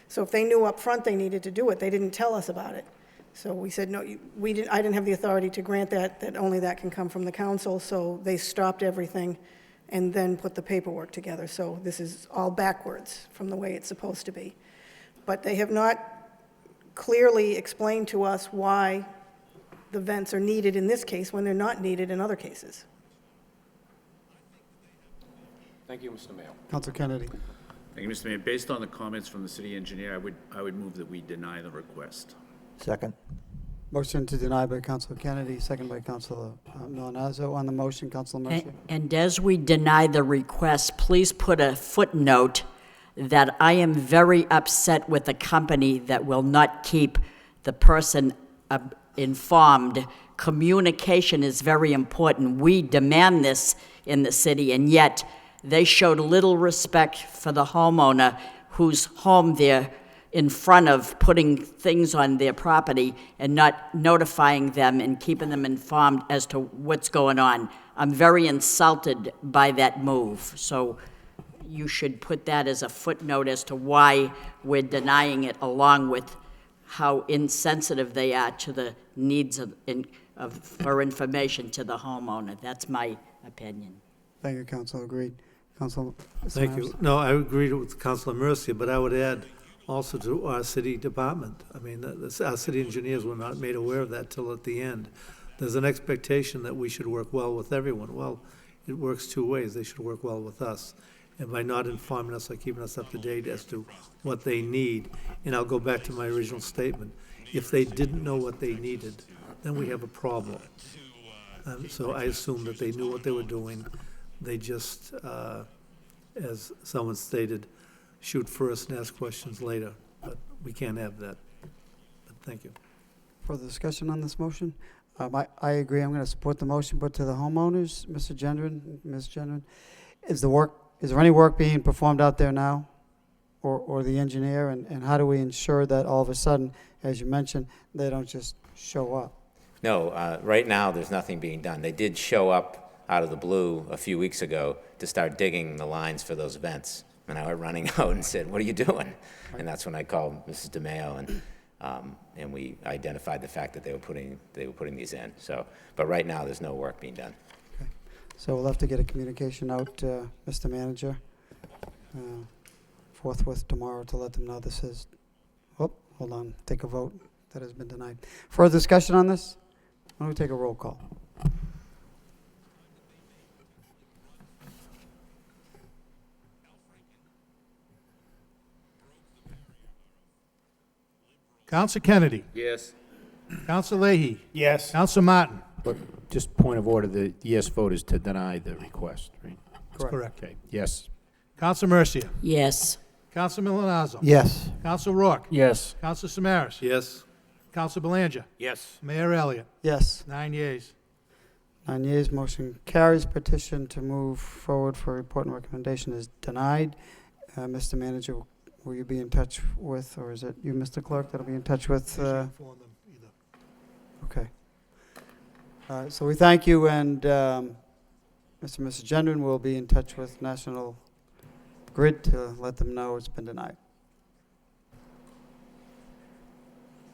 So if they knew up front they needed to do it, they didn't tell us about it. So we said, no, I didn't have the authority to grant that only that can come from the council, so they stopped everything and then put the paperwork together. So this is all backwards from the way it's supposed to be. But they have not clearly explained to us why the vents are needed in this case when they're not needed in other cases. Thank you, Mr. Mayor. Counselor Kennedy. Thank you, Mr. Mayor. Based on the comments from the city engineer, I would move that we deny the request. Second. Motion to deny by Counselor Kennedy, second by Counselor Milanazzo. On the motion, Counselor Mercia. And as we deny the request, please put a footnote that I am very upset with the company that will not keep the person informed. Communication is very important. We demand this in the city, and yet they showed little respect for the homeowner whose home they're in front of, putting things on their property and not notifying them and keeping them informed as to what's going on. I'm very insulted by that move. So you should put that as a footnote as to why we're denying it, along with how insensitive they are to the needs for information to the homeowner. That's my opinion. Thank you, Counsel. Agreed. Counsel. Thank you. No, I agree with Councilor Mercia, but I would add also to our city department. I mean, our city engineers were not made aware of that till at the end. There's an expectation that we should work well with everyone. Well, it works two ways. They should work well with us. And by not informing us or keeping us up to date as to what they need, and I'll go back to my original statement, if they didn't know what they needed, then we have a problem. So I assume that they knew what they were doing. They just, as someone stated, shoot first and ask questions later, but we can't have that. But thank you. Further discussion on this motion? I agree. I'm going to support the motion, but to the homeowners, Mr. Gendron, Ms. Gendron, is there any work being performed out there now, or the engineer, and how do we ensure that all of a sudden, as you mentioned, they don't just show up? No, right now there's nothing being done. They did show up out of the blue a few weeks ago to start digging the lines for those vents. And I went running out and said, what are you doing? And that's when I called Mrs. DeMeo, and And we identified the fact that they were putting these in. So, but right now, there's no work being done. So we'll have to get a communication out, Mr. Manager, forthwith tomorrow to let them know this is, oh, hold on, take a vote. That has been denied. Further discussion on this? Why don't we take a roll call? Counsel Kennedy. Yes. Counsel Leahy. Yes. Counsel Martin. But just point of order, the yes vote is to deny the request, right? That's correct. Okay, yes. Counsel Mercia. Yes. Counsel Milonazo. Yes. Counsel Rourke. Yes. Counsel Samaras. Yes. Counsel Belanger. Yes. Mayor Elliott. Yes. 9 yeas. 9 yeas, motion carries. Petition to move forward for report and recommendation is denied. Mr. Manager, will you be in touch with, or is it you, Mr. Clerk, that'll be in touch with? Inform them either. Okay. So we thank you, and Mr. and Mrs. Gendron will be in touch with National Grid to let them know it's been denied.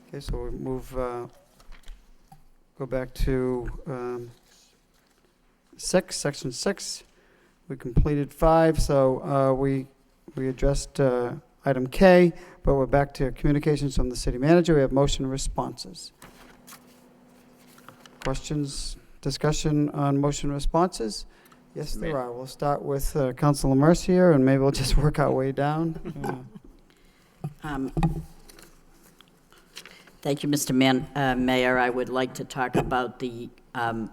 Okay, so we move, go back to 6, section 6. We completed 5, so we addressed item K, but we're back to communications from the city manager. We have motion responses. Questions, discussion on motion responses? Yes, there are. We'll start with Councilor Mercier, and maybe we'll just work our way down. Thank you, Mr. Mayor. I would like to talk about the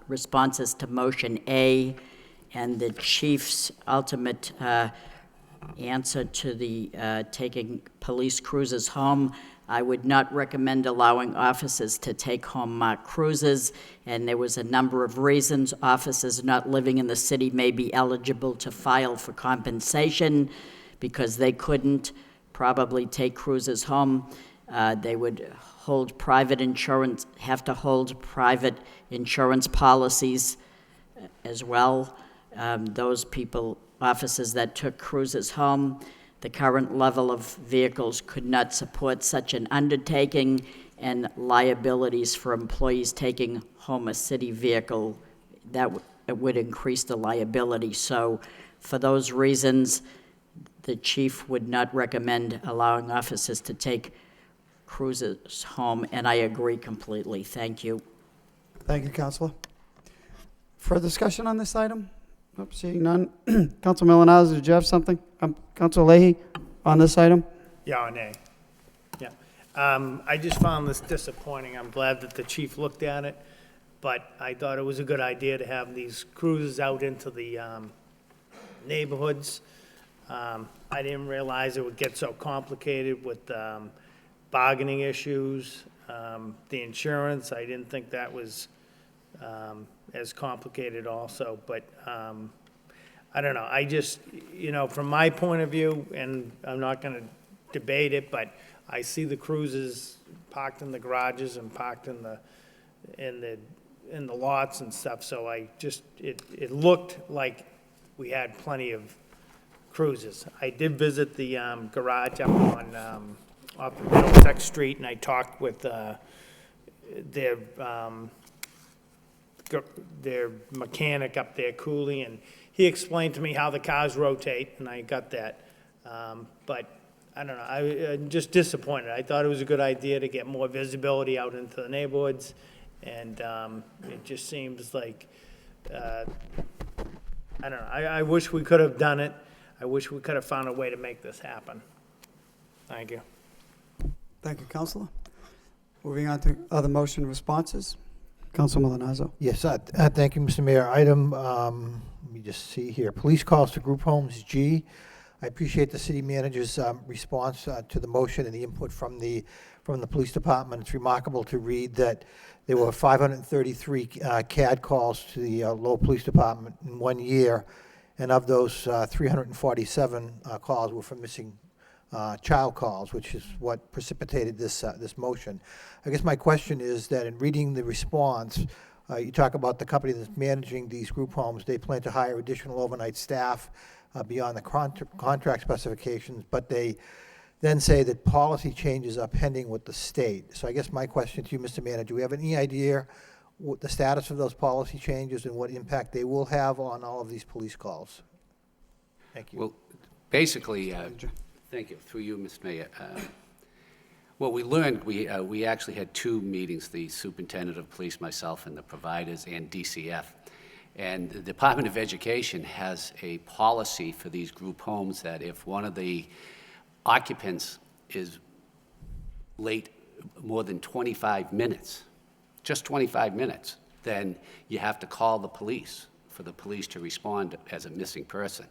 responses to motion A and the chief's ultimate answer to the taking police cruisers home. I would not recommend allowing officers to take home cruisers, and there was a number of reasons. Officers not living in the city may be eligible to file for compensation because they couldn't probably take cruisers home. They would hold private insurance, have to hold private insurance policies as well. Those people, officers that took cruisers home, the current level of vehicles could not support such an undertaking, and liabilities for employees taking home a city vehicle, it would increase the liability. So for those reasons, the chief would not recommend allowing officers to take cruisers home, and I agree completely. Thank you. Thank you, Councilor. Further discussion on this item? Nope, seeing none. Council Milonazo, did you have something? Council Leahy, on this item? Yeah or nay? Yeah. I just found this disappointing. I'm glad that the chief looked at it, but I thought it was a good idea to have these cruises out into the neighborhoods. I didn't realize it would get so complicated with bargaining issues, the insurance. I didn't think that was as complicated also, but I don't know. I just, from my point of view, and I'm not going to debate it, but I see the cruises parked in the garages and parked in the lots and stuff. So it looked like we had plenty of cruises. I did visit the garage up on off of Middlesex Street, and I talked with their mechanic up there, Cooley, and he explained to me how the cars rotate, and I got that. But I don't know, I'm just disappointed. I thought it was a good idea to get more visibility out into the neighborhoods, and it just seems like, I don't know, I wish we could have done it. I wish we could have found a way to make this happen. Thank you. Thank you, Councilor. Moving on to other motion responses. Council Milonazo. Yes, thank you, Mr. Mayor. Item, let me just see here. Police calls to group homes, G. I appreciate the city manager's response to the motion and the input from the police department. It's remarkable to read that there were 533 CAD calls to the Lowell Police Department in 1 year, and of those, 347 calls were for missing child calls, which is what precipitated this motion. I guess my question is that in reading the response, you talk about the company that's managing these group homes. They plan to hire additional overnight staff beyond the contract specifications, but they then say that policy changes are pending with the state. So I guess my question to you, Mr. Manager, do we have any idea what the status of those policy changes and what impact they will have on all of these police calls? Thank you. Well, basically, thank you, through you, Mr. Mayor. What we learned, we actually had 2 meetings, the superintendent of police, myself, and the providers, and DCF. And the Department of Education has a policy for these group homes that if one of the occupants is late more than 25 minutes, just 25 minutes, then you have to call the police for the police to respond as a missing person.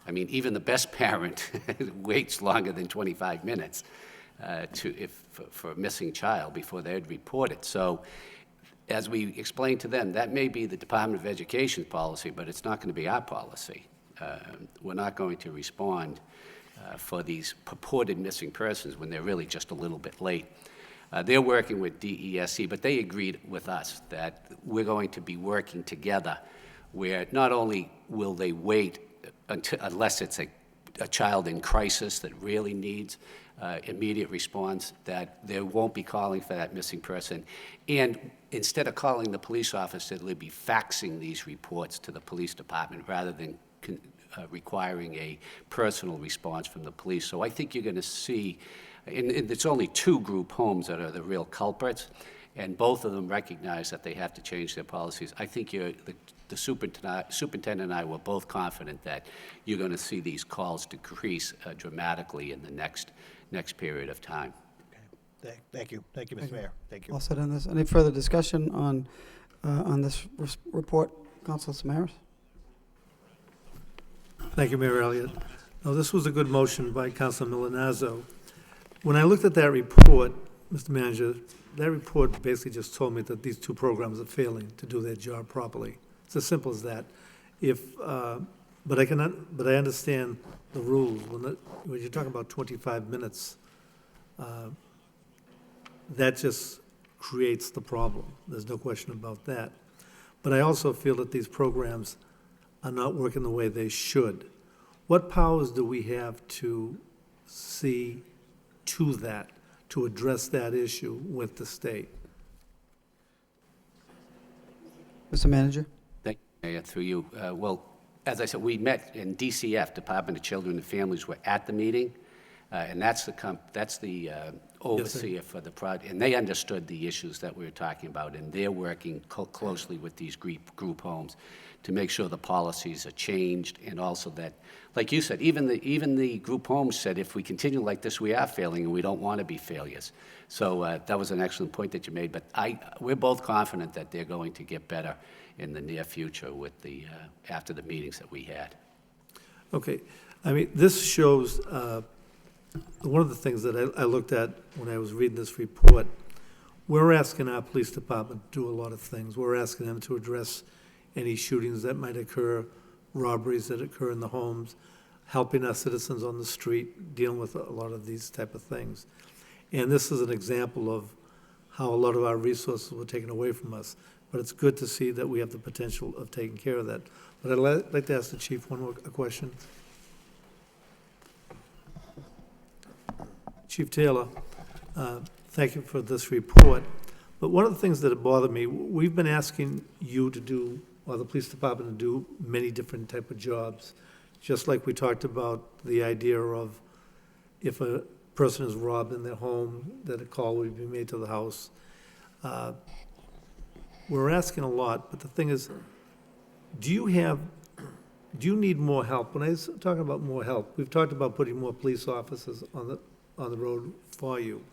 I mean, even the best parent waits longer than 25 minutes for a missing child before they'd report it. So as we explained to them, that may be the Department of Education's policy, but it's not going to be our policy. We're not going to respond for these purported missing persons when they're really just a little bit late. They're working with DESC, but they agreed with us that we're going to be working together where not only will they wait unless it's a child in crisis that really needs immediate response, that they won't be calling for that missing person. And instead of calling the police officer, they'll be faxing these reports to the police department rather than requiring a personal response from the police. So I think you're going to see, and it's only 2 group homes that are the real culprits, and both of them recognize that they have to change their policies. I think the superintendent and I were both confident that you're going to see these calls decrease dramatically in the next period of time. Okay. Thank you, Mr. Mayor. Thank you. All set on this. Any further discussion on this report, Councilor Samaras? Thank you, Mayor Elliott. Now, this was a good motion by Councilor Milanazzo. When I looked at that report, Mr. Manager, that report basically just told me that these 2 programs are failing to do their job properly. It's as simple as that. But I understand the rules. When you're talking about 25 minutes, that just creates the problem. There's no question about that. But I also feel that these programs are not working the way they should. What powers do we have to see to that, to address that issue with the state? Mr. Manager? Thank you, Mayor, through you. Well, as I said, we met in DCF, Department of Children and Families, were at the meeting, and that's the overseer for the project, and they understood the issues that we were talking about, and they're working closely with these group homes to make sure the policies are changed, and also that, like you said, even the group homes said, if we continue like this, we are failing, and we don't want to be failures. So that was an excellent point that you made, but we're both confident that they're going to get better in the near future with after the meetings that we had. Okay, I mean, this shows, one of the things that I looked at when I was reading this report, we're asking our police department to do a lot of things. We're asking them to address any shootings that might occur, robberies that occur in the homes, helping our citizens on the street, dealing with a lot of these type of things. And this is an example of how a lot of our resources were taken away from us. But it's good to see that we have the potential of taking care of that. But I'd like to ask the chief a question. Chief Taylor, thank you for this report. But one of the things that bothered me, we've been asking you to do, or the police department to do, many different type of jobs. Just like we talked about the idea of if a person is robbed in their home, that a call would be made to the house. We're asking a lot, but the thing is, do you need more help? When I was talking about more help, we've talked about putting more police officers on the road for you.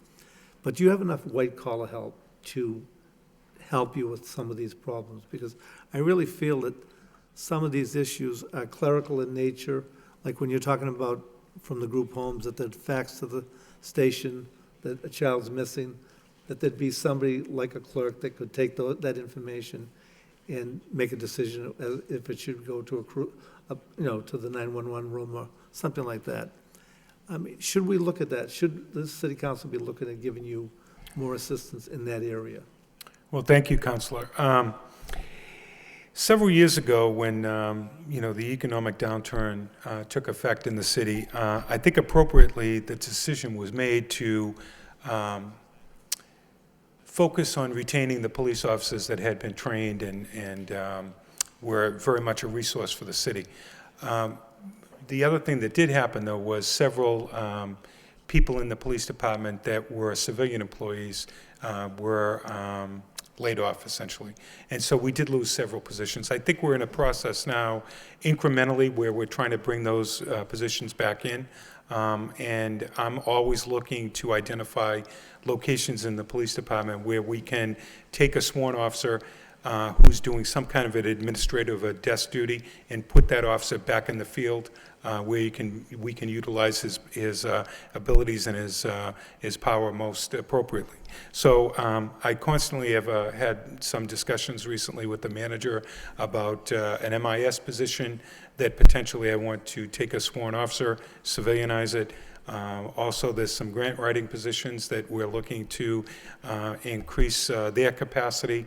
But do you have enough white-collar help to help you with some of these problems? Because I really feel that some of these issues are clerical in nature, like when you're talking about from the group homes, that they'd fax to the station that a child's missing, that there'd be somebody like a clerk that could take that information and make a decision if it should go to to the 911 room or something like that. I mean, should we look at that? Should the city council be looking at giving you more assistance in that area? Well, thank you, Councilor. Several years ago, when the economic downturn took effect in the city, I think appropriately the decision was made to focus on retaining the police officers that had been trained and were very much a resource for the city. The other thing that did happen, though, was several people in the police department that were civilian employees were laid off, essentially. And so we did lose several positions. I think we're in a process now, incrementally, where we're trying to bring those positions back in. And I'm always looking to identify locations in the police department where we can take a sworn officer who's doing some kind of an administrative or desk duty and put that officer back in the field where we can utilize his abilities and his power most appropriately. So I constantly have had some discussions recently with the manager about an MIS position that potentially I want to take a sworn officer, civilianize it. Also, there's some grant writing positions that we're looking to increase their capacity.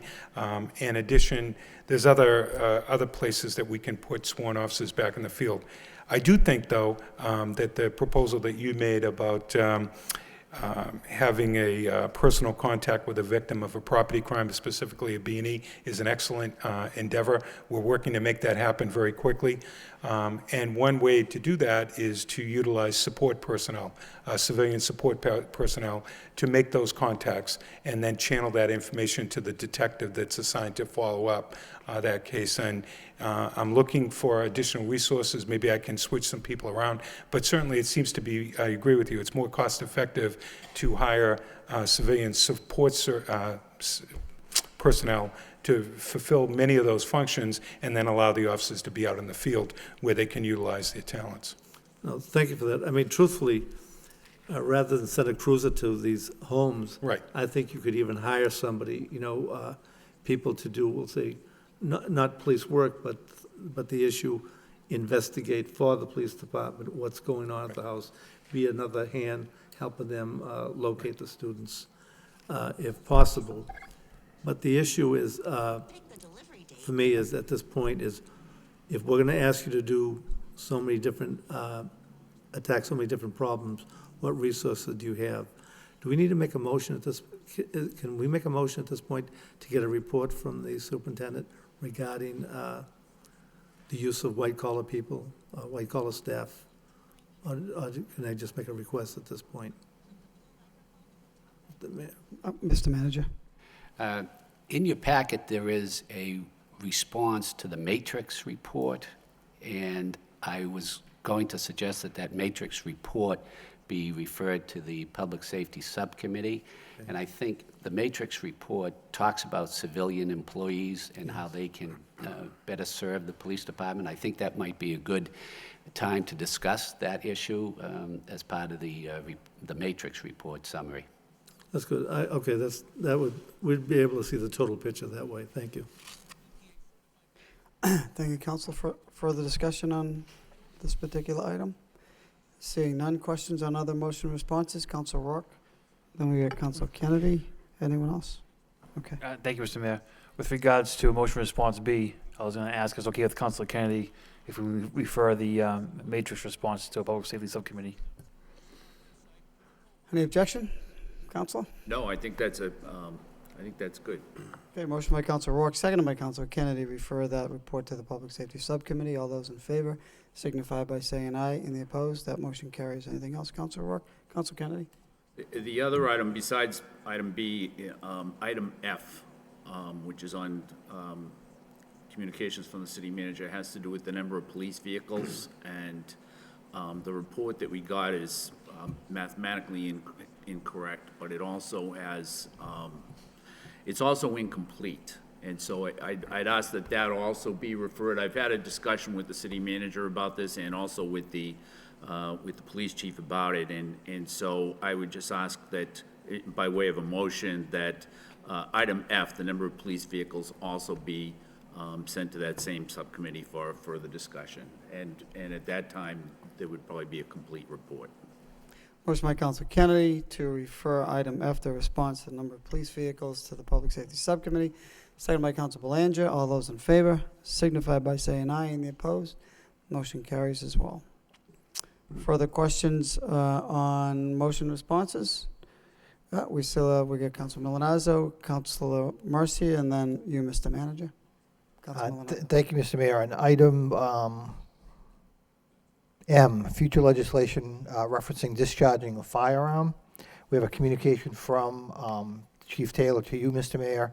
In addition, there's other places that we can put sworn officers back in the field. I do think, though, that the proposal that you made about having a personal contact with a victim of a property crime, specifically a B&E, is an excellent endeavor. We're working to make that happen very quickly. And one way to do that is to utilize support personnel, civilian support personnel, to make those contacts and then channel that information to the detective that's assigned to follow up that case. And I'm looking for additional resources. Maybe I can switch some people around. But certainly it seems to be, I agree with you, it's more cost effective to hire civilian support personnel to fulfill many of those functions and then allow the officers to be out in the field where they can utilize their talents. No, thank you for that. I mean, truthfully, rather than send a cruiser to these homes, right, I think you could even hire somebody, people to do, we'll say, not police work, but the issue, investigate for the police department what's going on at the house, be another hand helping them locate the students, if possible. But the issue is, for me, is at this point is, if we're going to ask you to do so many different, attack so many different problems, what resources do you have? Do we need to make a motion at this, can we make a motion at this point to get a report from the superintendent regarding the use of white-collar people, white-collar staff? Or can I just make a request at this point? Mr. Manager. In your packet, there is a response to the matrix report, and I was going to suggest that that matrix report be referred to the Public Safety Subcommittee. Okay. And I think the matrix report talks about civilian employees and how they can better serve the police department. I think that might be a good time to discuss that issue as part of the matrix report summary. That's good. Okay, we'd be able to see the total picture that way. Thank you. Thank you, Council. For further discussion on this particular item? Seeing none, questions on other motion responses? Council Rourke. Then we got Council Kennedy. Anyone else? Okay. Thank you, Mr. Mayor. With regards to motion response B, I was going to ask, is it okay with Councilor Kennedy if we refer the matrix response to a Public Safety Subcommittee? Any objection? Council? No, I think that's good. Okay, motion by Council Rourke, seconded by Council Kennedy, refer that report to the Public Safety Subcommittee. All those in favor signify by saying aye. Any opposed? That motion carries. Anything else, Council Rourke? Council Kennedy? The other item besides item B, item F, which is on communications from the city manager, has to do with the number of police vehicles. And the report that we got is mathematically incorrect, but it also has, it's also incomplete. And so I'd ask that that also be referred. I've had a discussion with the city manager about this and also with the police chief about it. And so I would just ask that, by way of a motion, that item F, the number of police vehicles, also be sent to that same subcommittee for further discussion. And at that time, there would probably be a complete report. Motion by Council Kennedy to refer item F, the response to the number of police vehicles, to the Public Safety Subcommittee, second by Council Belanger. All those in favor signify by saying aye. Any opposed? Motion carries as well. Further questions on motion responses? We got Council Milonazo, Councilor Mercia, and then you, Mr. Manager. Council Milonazo. Thank you, Mr. Mayor. On item M, future legislation referencing discharging a firearm, we have a communication from Chief Taylor to you, Mr. Mayor,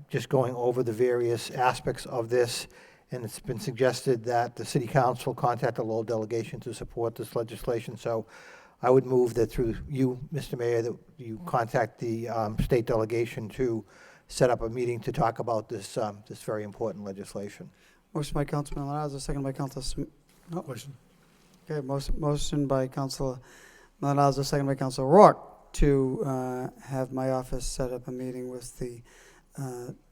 just going over the various aspects of this, and it's been suggested that the City Council contact the Lowell delegation to support this legislation. So I would move that through you, Mr. Mayor, that you contact the state delegation to set up a meeting to talk about this this very important legislation. Motion by Councilman Milonazo, second by Councilor Question. Okay, motion by Councilor Milonazo, second by Councilor Rourke to have my office set up a meeting with the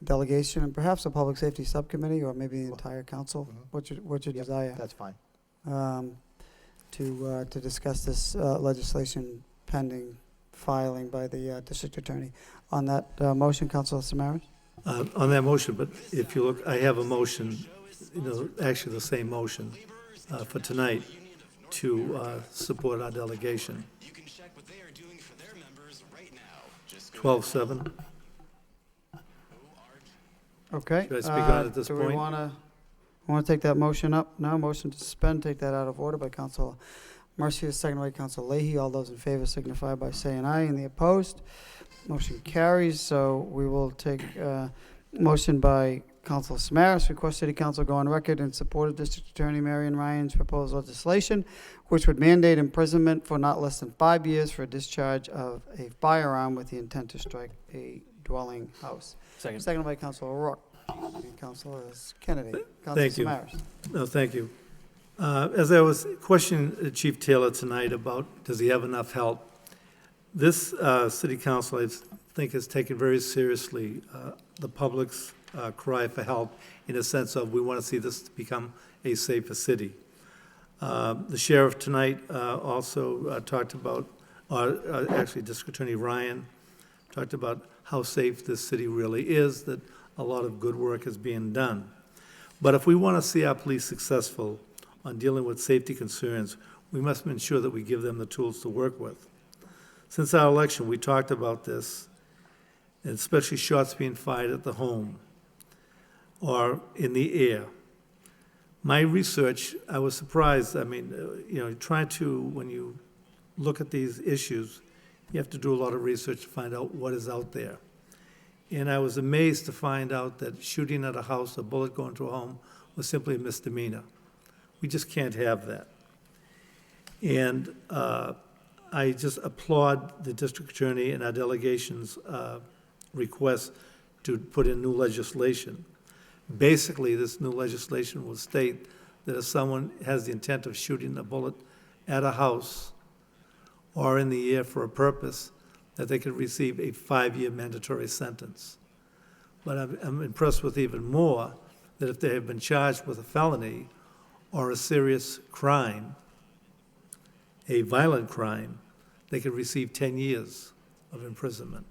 delegation and perhaps a public safety subcommittee or maybe the entire council. What's your desire? That's fine. To discuss this legislation pending filing by the district attorney. On that motion, Councilor Samaras? On that motion, but if you look, I have a motion, actually the same motion for tonight to support our delegation. 12-7. Okay. Should I speak on it at this do point? we want to take that motion up now? Motion to suspend, take that out of order by Councilor Mercia, second by Councilor Leahy. All those in favor signify by saying aye. Any opposed? Motion carries. So we will take motion by Councilor Samaras, request City Council go on record in support of District Attorney Marion Ryan's proposed legislation, which would mandate imprisonment for not less than 5 years for a discharge of a firearm with the intent to strike a dwelling house. Second. Second by Councilor O'Rourke. And Councilor Kennedy. Councilor Thank you. Samaras. No, thank you. As I was questioning Chief Taylor tonight about does he have enough help, this City Council, I think, has taken very seriously the public's cry for help in a sense of we want to see this become a safer city. The sheriff tonight also talked about, actually District Attorney Ryan talked about how safe this city really is, that a lot of good work is being done. But if we want to see our police successful on dealing with safety concerns, we must ensure that we give them the tools to work with. Since our election, we talked about this, and especially shots being fired at the home or in the air. My research, I was surprised. I mean, trying to, when you look at these issues, you have to do a lot of research to find out what is out there. And I was amazed to find out that shooting at a house, a bullet going to a home, was simply a misdemeanor. We just can't have that. And I just applaud the district attorney and our delegation's request to put in new legislation. Basically, this new legislation will state that if someone has the intent of shooting a bullet at a house or in the air for a purpose, that they could receive a 5-year mandatory sentence. But I'm impressed with even more that if they have been charged with a felony or a serious crime, a violent crime, they could receive 10 years of imprisonment.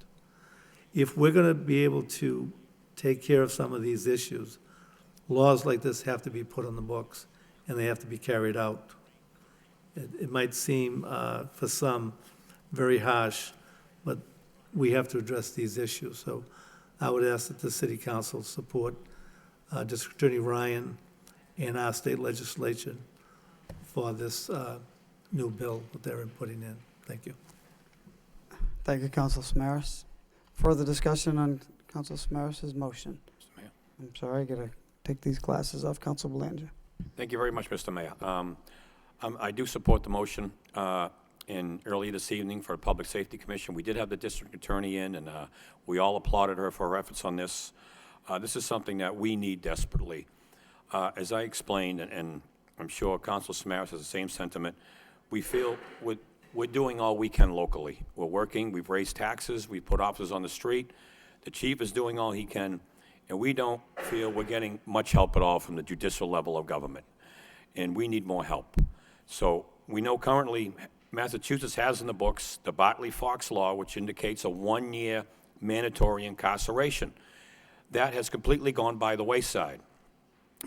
If we're going to be able to take care of some of these issues, laws like this have to be put on the books and they have to be carried out. It might seem for some very harsh, but we have to address these issues. So I would ask that the City Council support District Attorney Ryan and our state legislation for this new bill that they're putting in. Thank you. Thank you, Councilor Samaras. Further discussion on Councilor Samaras' motion? Mr. Mayor. I'm sorry, I got to take these glasses off. Councilor Belanger. Thank you very much, Mr. Mayor. I do support the motion. Earlier this evening for the Public Safety Commission, we did have the district attorney in, and we all applauded her for her efforts on this. This is something that we need desperately. As I explained, and I'm sure Councilor Samaras has the same sentiment, we feel we're doing all we can locally. We're working, we've raised taxes, we've put officers on the street, the chief is doing all he can, and we don't feel we're getting much help at all from the judicial level of government. And we need more help. So we know currently Massachusetts has in the books the Bartley-Fox law, which indicates a 1-year mandatory incarceration. that has completely gone by the wayside.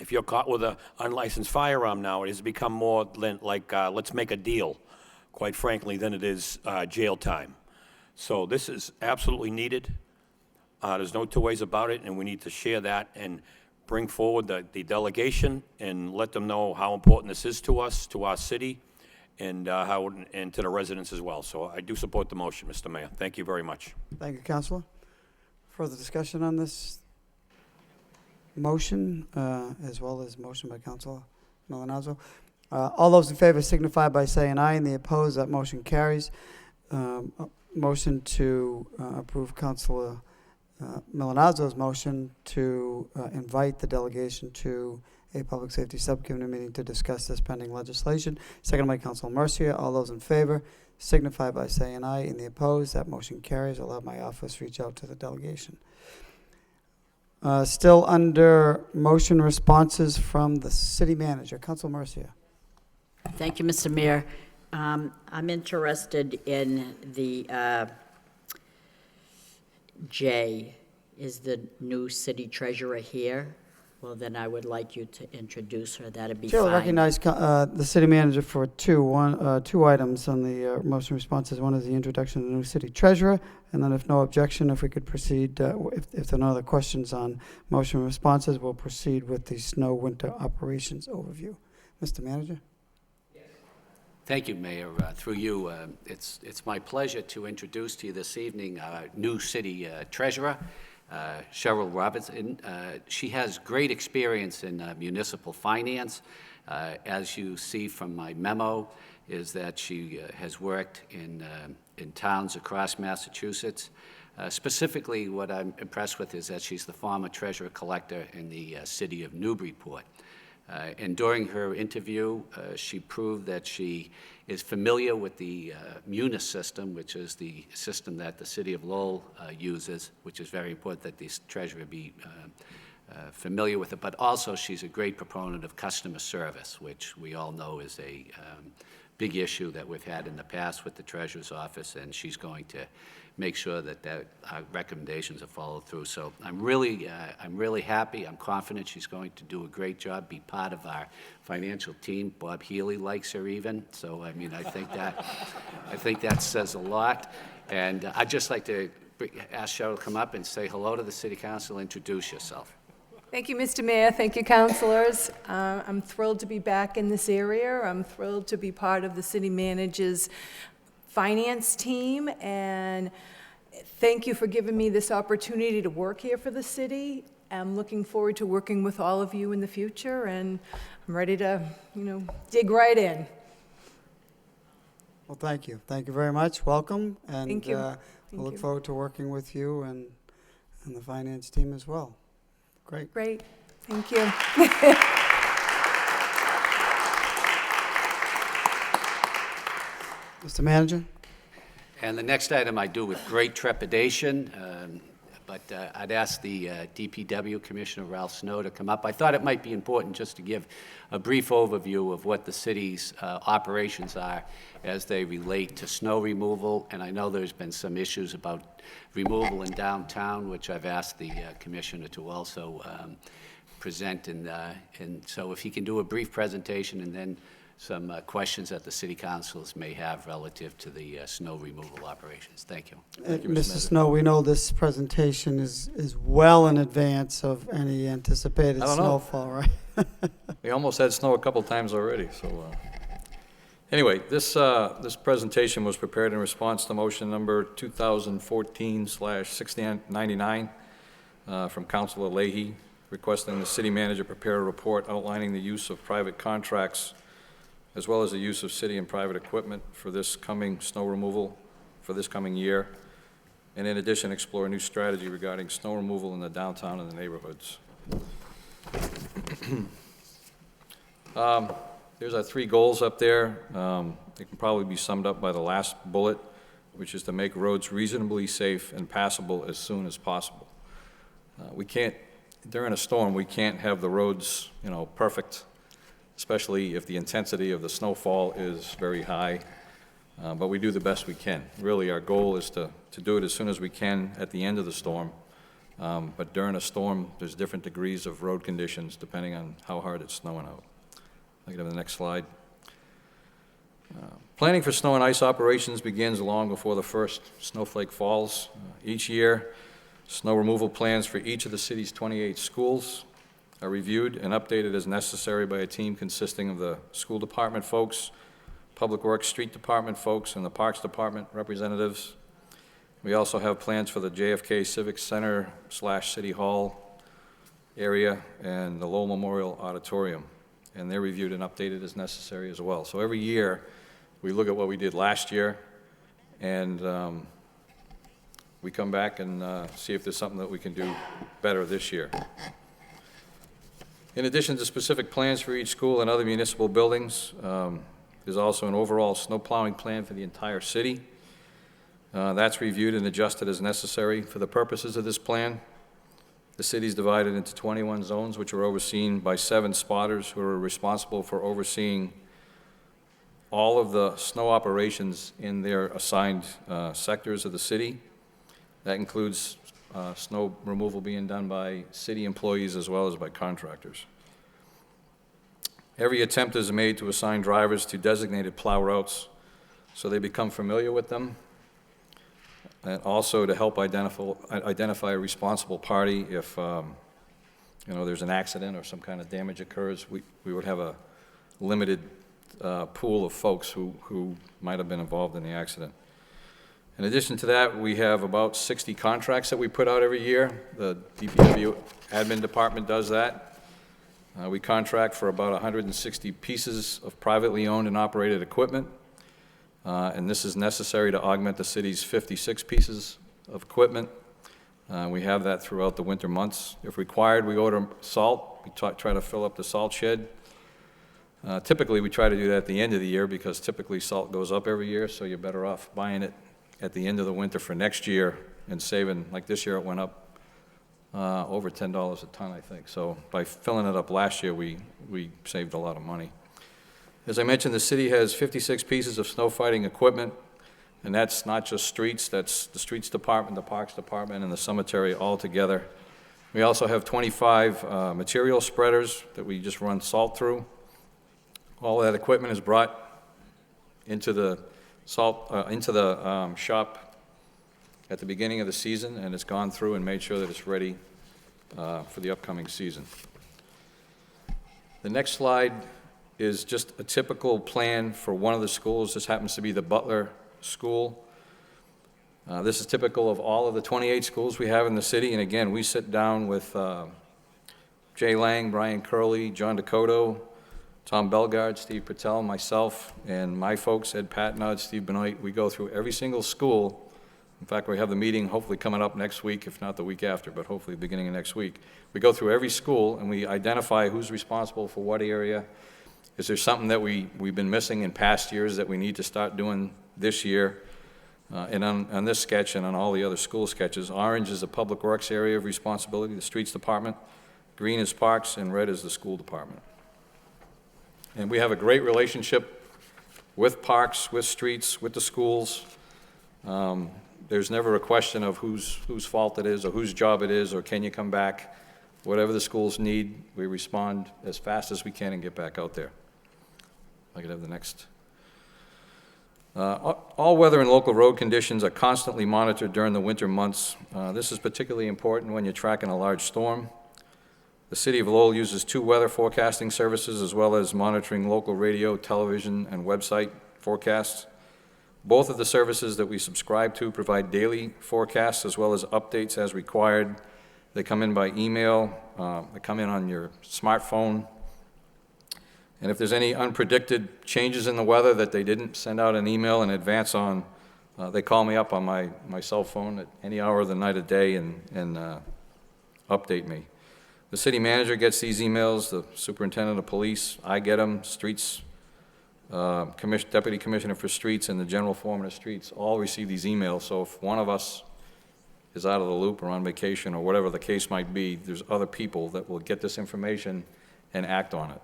If you're caught with an unlicensed firearm now, it has become more like, let's make a deal, quite frankly, than it is jail time. So this is absolutely needed. There's no two ways about it, and we need to share that and bring forward the delegation and let them know how important this is to us, to our city, and and to the residents as well. So I do support the motion, Mr. Mayor. Thank you very much. Thank you, Councilor. Further discussion on this motion, as well as motion by Councilor Milonazo. All those in favor signify by saying aye, and the opposed, that motion carries. Motion to approve Councilor Milonazo's motion to invite the delegation to a public safety subcommittee meeting to discuss this pending legislation. Second by Councilor Mercia. All those in favor signify by saying aye, and the opposed, that motion carries. I'll have my office reach out to the delegation. Still under motion responses from the city manager. Councilor Mercia. Thank you, Mr. Mayor. I'm interested in the J. Is the new city treasurer here? Well, then I would like you to introduce her. That'd be Chair will fine. recognize the city manager for two items on the motion responses. One is the introduction of the new city treasurer, and then if no objection, if we could proceed, if there are no other questions on motion responses, we'll proceed with the snow winter operations overview. Mr. Manager? Thank you, Mayor. Through you, it's my pleasure to introduce to you this evening our new city treasurer, Cheryl Robertson. She has great experience in municipal finance. As you see from my memo, is that she has worked in towns across Massachusetts. Specifically, what I'm impressed with is that she's the former treasurer-collector in the city of Newburyport. And during her interview, she proved that she is familiar with the Munis system, which is the system that the city of Lowell uses, which is very important that the treasurer be familiar with it. But also, she's a great proponent of customer service, which we all know is a big issue that we've had in the past with the treasurer's office, and she's going to make sure that our recommendations are followed through. So I'm really happy. I'm confident she's going to do a great job, be part of our financial team. Bob Healy likes her even. So I mean, I think that says a lot. And I'd just like to ask Cheryl to come up and say hello to the City Council. Introduce yourself. Thank you, Mr. Mayor. Thank you, councilors. I'm thrilled to be back in this area. I'm thrilled to be part of the city manager's finance team, and thank you for giving me this opportunity to work here for the city. I'm looking forward to working with all of you in the future, and I'm ready to, dig right in. Well, thank you. Thank you very much. Welcome. And Thank you. We'll look forward to working with you and the finance team as well. Great. Great. Thank you. Mr. Manager? And the next item I do with great trepidation, but I'd ask the DPW Commissioner Ralph Snow to come up. I thought it might be important just to give a brief overview of what the city's operations are as they relate to snow removal. And I know there's been some issues about removal in downtown, which I've asked the Commissioner to also present. And so if he can do a brief presentation and then some questions that the city councils may have relative to the snow removal operations. Thank you. Mr. Snow, we know this presentation is well in advance of any anticipated snowfall, right? We almost had snow a couple times already, so. Anyway, this presentation was prepared in response to motion number 2014/6099 from Councilor Leahy, requesting the city manager prepare a report outlining the use of private contracts as well as the use of city and private equipment for this coming snow removal for this coming year, and in addition, explore a new strategy regarding snow removal in the downtown and the neighborhoods. There's our three goals up there. They can probably be summed up by the last bullet, which is to make roads reasonably safe and passable as soon as possible. We can't, during a storm, we can't have the roads, perfect, especially if the intensity of the snowfall is very high, but we do the best we can. Really, our goal is to do it as soon as we can at the end of the storm, But during a storm, there's different degrees of road conditions depending on how hard it's snowing out. I can have the next slide. Planning for snow and ice operations begins long before the first snowflake falls. Each year, snow removal plans for each of the city's 28 schools are reviewed and updated as necessary by a team consisting of the school department folks, Public Works Street Department folks, and the Parks Department representatives. We also have plans for the JFK Civic Center / City Hall area and the Lowell Memorial Auditorium. And they're reviewed and updated as necessary as well. So every year, we look at what we did last year, and we come back and see if there's something that we can do better this year. In addition to specific plans for each school and other municipal buildings, there's also an overall snow plowing plan for the entire city. That's reviewed and adjusted as necessary. For the purposes of this plan, the city is divided into 21 zones, which are overseen by 7 spotters who are responsible for overseeing all of the snow operations in their assigned sectors of the city. That includes snow removal being done by city employees as well as by contractors. Every attempt is made to assign drivers to designated plow routes so they become familiar with them, and also to help identify a responsible party if there's an accident or some kind of damage occurs. We would have a limited pool of folks who might have been involved in the accident. In addition to that, we have about 60 contracts that we put out every year. The DPW admin department does that. We contract for about 160 pieces of privately owned and operated equipment. And this is necessary to augment the city's 56 pieces of equipment. We have that throughout the winter months. If required, we order salt. We try to fill up the salt shed. Typically, we try to do that at the end of the year because typically salt goes up every year, so you're better off buying it at the end of the winter for next year and saving, like this year it went up over $10 a ton, I think. So by filling it up last year, we saved a lot of money. As I mentioned, the city has 56 pieces of snow fighting equipment, and that's not just streets, that's the streets department, the parks department, and the cemetery all together. We also have 25 material spreaders that we just run salt through. All that equipment is brought into the shop at the beginning of the season, and it's gone through and made sure that it's ready for the upcoming season. The next slide is just a typical plan for one of the schools. This happens to be the Butler School. This is typical of all of the 28 schools we have in the city, and again, we sit down with Jay Lang, Brian Curley, John Dakota, Tom Belgard, Steve Patel, myself, and my folks, Ed Patnod, Steve Benoit. We go through every single school. In fact, we have the meeting hopefully coming up next week, if not the week after, but hopefully the beginning of next week. We go through every school and we identify who's responsible for what area. Is there something that we've been missing in past years that we need to start doing this year? And on this sketch and on all the other school sketches, orange is the Public Works area of responsibility, the Streets Department, green is Parks, and red is the School Department. And we have a great relationship with Parks, with Streets, with the schools. There's never a question of whose fault it is or whose job it is or can you come back. Whatever the schools need, we respond as fast as we can and get back out there. I could have the next. All weather and local road conditions are constantly monitored during the winter months. This is particularly important when you're tracking a large storm. The City of Lowell uses 2 weather forecasting services as well as monitoring local radio, television, and website forecasts. Both of the services that we subscribe to provide daily forecasts as well as updates as required. They come in by email, they come in on your smartphone. And if there's any unpredicted changes in the weather that they didn't send out an email in advance on, they call me up on my cell phone at any hour of the night or day and update me. The city manager gets these emails, the superintendent of police, I get them, Streets, Deputy Commissioner for Streets, and the general foreman of Streets all receive these emails. So if one of us is out of the loop or on vacation or whatever the case might be, there's other people that will get this information and act on it.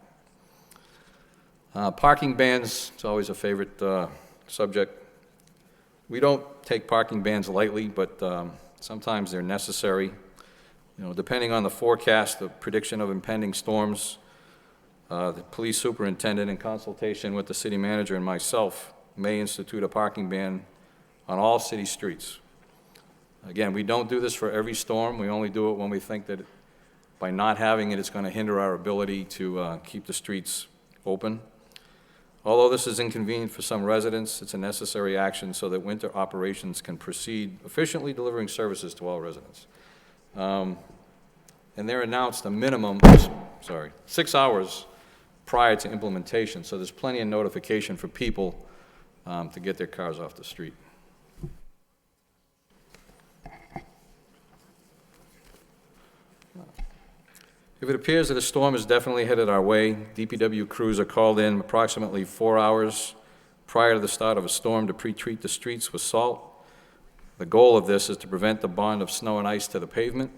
Parking bans, it's always a favorite subject. We don't take parking bans lightly, but sometimes they're necessary. You know, depending on the forecast, the prediction of impending storms, the police superintendent, in consultation with the city manager and myself, may institute a parking ban on all city streets. Again, we don't do this for every storm. We only do it when we think that by not having it, it's going to hinder our ability to keep the streets open. Although this is inconvenient for some residents, it's a necessary action so that winter operations can proceed efficiently, delivering services to all residents. And they're announced a minimum, 6 hours prior to implementation, so there's plenty of notification for people to get their cars off the street. If it appears that a storm is definitely headed our way, DPW crews are called in approximately 4 hours prior to the start of a storm to pre-treat the streets with salt. The goal of this is to prevent the bond of snow and ice to the pavement.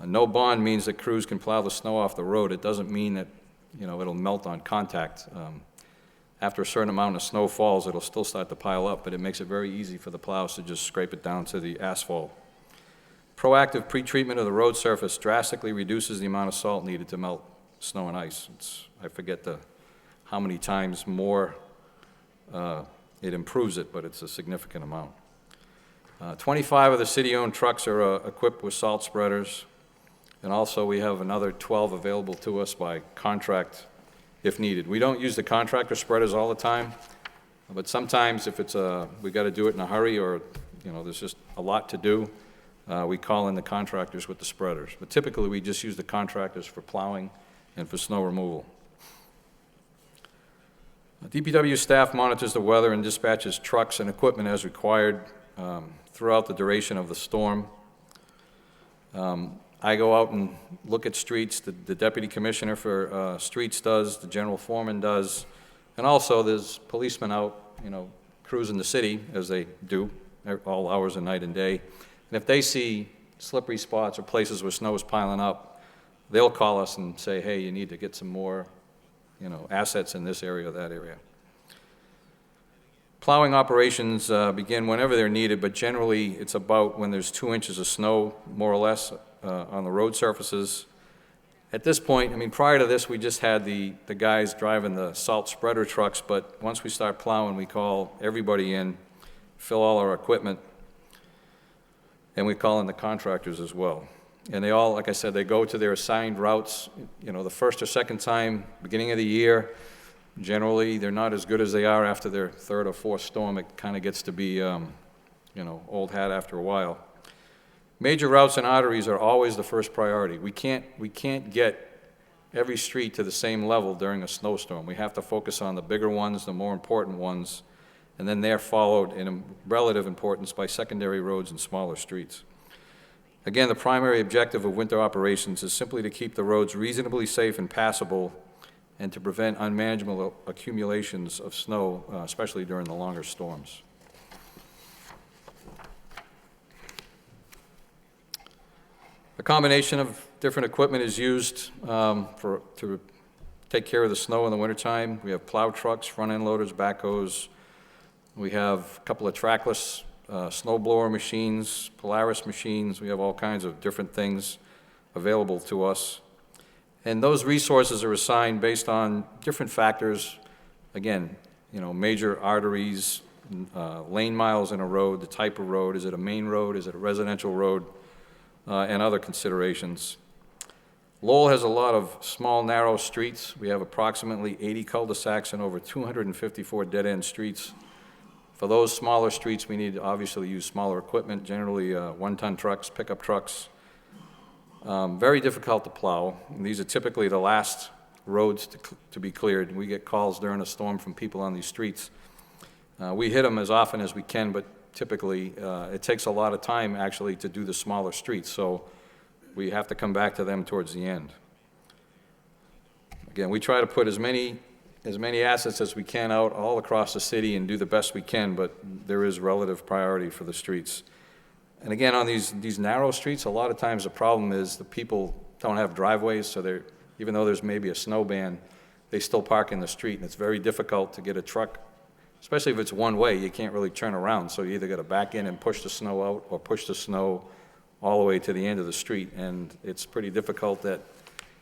No bond means that crews can plow the snow off the road. It doesn't mean that, you know, it'll melt on contact. After a certain amount of snow falls, it'll still start to pile up, but it makes it very easy for the plows to just scrape it down to the asphalt. Proactive pre-treatment of the road surface drastically reduces the amount of salt needed to melt snow and ice. I forget how many times more it improves it, but it's a significant amount. 25 of the city-owned trucks are equipped with salt spreaders, and also we have another 12 available to us by contract if needed. We don't use the contractor spreaders all the time, but sometimes if we got to do it in a hurry or, you know, there's just a lot to do, we call in the contractors with the spreaders. But typically, we just use the contractors for plowing and for snow removal. DPW staff monitors the weather and dispatches trucks and equipment as required throughout the duration of the storm. I go out and look at streets. The deputy commissioner for streets does, the general foreman does, and also there's policemen out, you know, cruising the city, as they do, all hours of night and day. And if they see slippery spots or places where snow is piling up, they'll call us and say, hey, you need to get some more, you know, assets in this area or that area. Plowing operations begin whenever they're needed, but generally it's about when there's 2 inches of snow, more or less, on the road surfaces. At this point, I mean, prior to this, we just had the guys driving the salt spreader trucks, but once we start plowing, we call everybody in, fill all our equipment, and we call in the contractors as well. And they all, like I said, they go to their assigned routes, you know, the first or second time, beginning of the year. Generally, they're not as good as they are after their third or fourth storm. It kind of gets to be, you know, old hat after a while. Major routes and arteries are always the first priority. We can't get every street to the same level during a snowstorm. We have to focus on the bigger ones, the more important ones, and then they're followed in relative importance by secondary roads and smaller streets. Again, the primary objective of winter operations is simply to keep the roads reasonably safe and passable and to prevent unmanageable accumulations of snow, especially during the longer storms. A combination of different equipment is used to take care of the snow in the wintertime. We have plow trucks, front-end loaders, backhoes. We have a couple of trackless snow blower machines, Polaris machines. We have all kinds of different things available to us. And those resources are assigned based on different factors. Again, you know, major arteries, lane miles in a road, the type of road. Is it a main road? Is it a residential road? And other considerations. Lowell has a lot of small, narrow streets. We have approximately 80 cul-de-sacs and over 254 dead-end streets. For those smaller streets, we need to obviously use smaller equipment, generally one-ton trucks, pickup trucks. Very difficult to plow. And these are typically the last roads to be cleared. We get calls during a storm from people on these streets. We hit them as often as we can, but typically it takes a lot of time actually to do the smaller streets, so we have to come back to them towards the end. Again, we try to put as many assets as we can out all across the city and do the best we can, but there is relative priority for the streets. And again, on these narrow streets, a lot of times the problem is the people don't have driveways, so even though there's maybe a snow ban, they still park in the street, and it's very difficult to get a truck, especially if it's one way. You can't really turn around, so you either got to back in and push the snow out or push the snow all the way to the end of the street, and it's pretty difficult at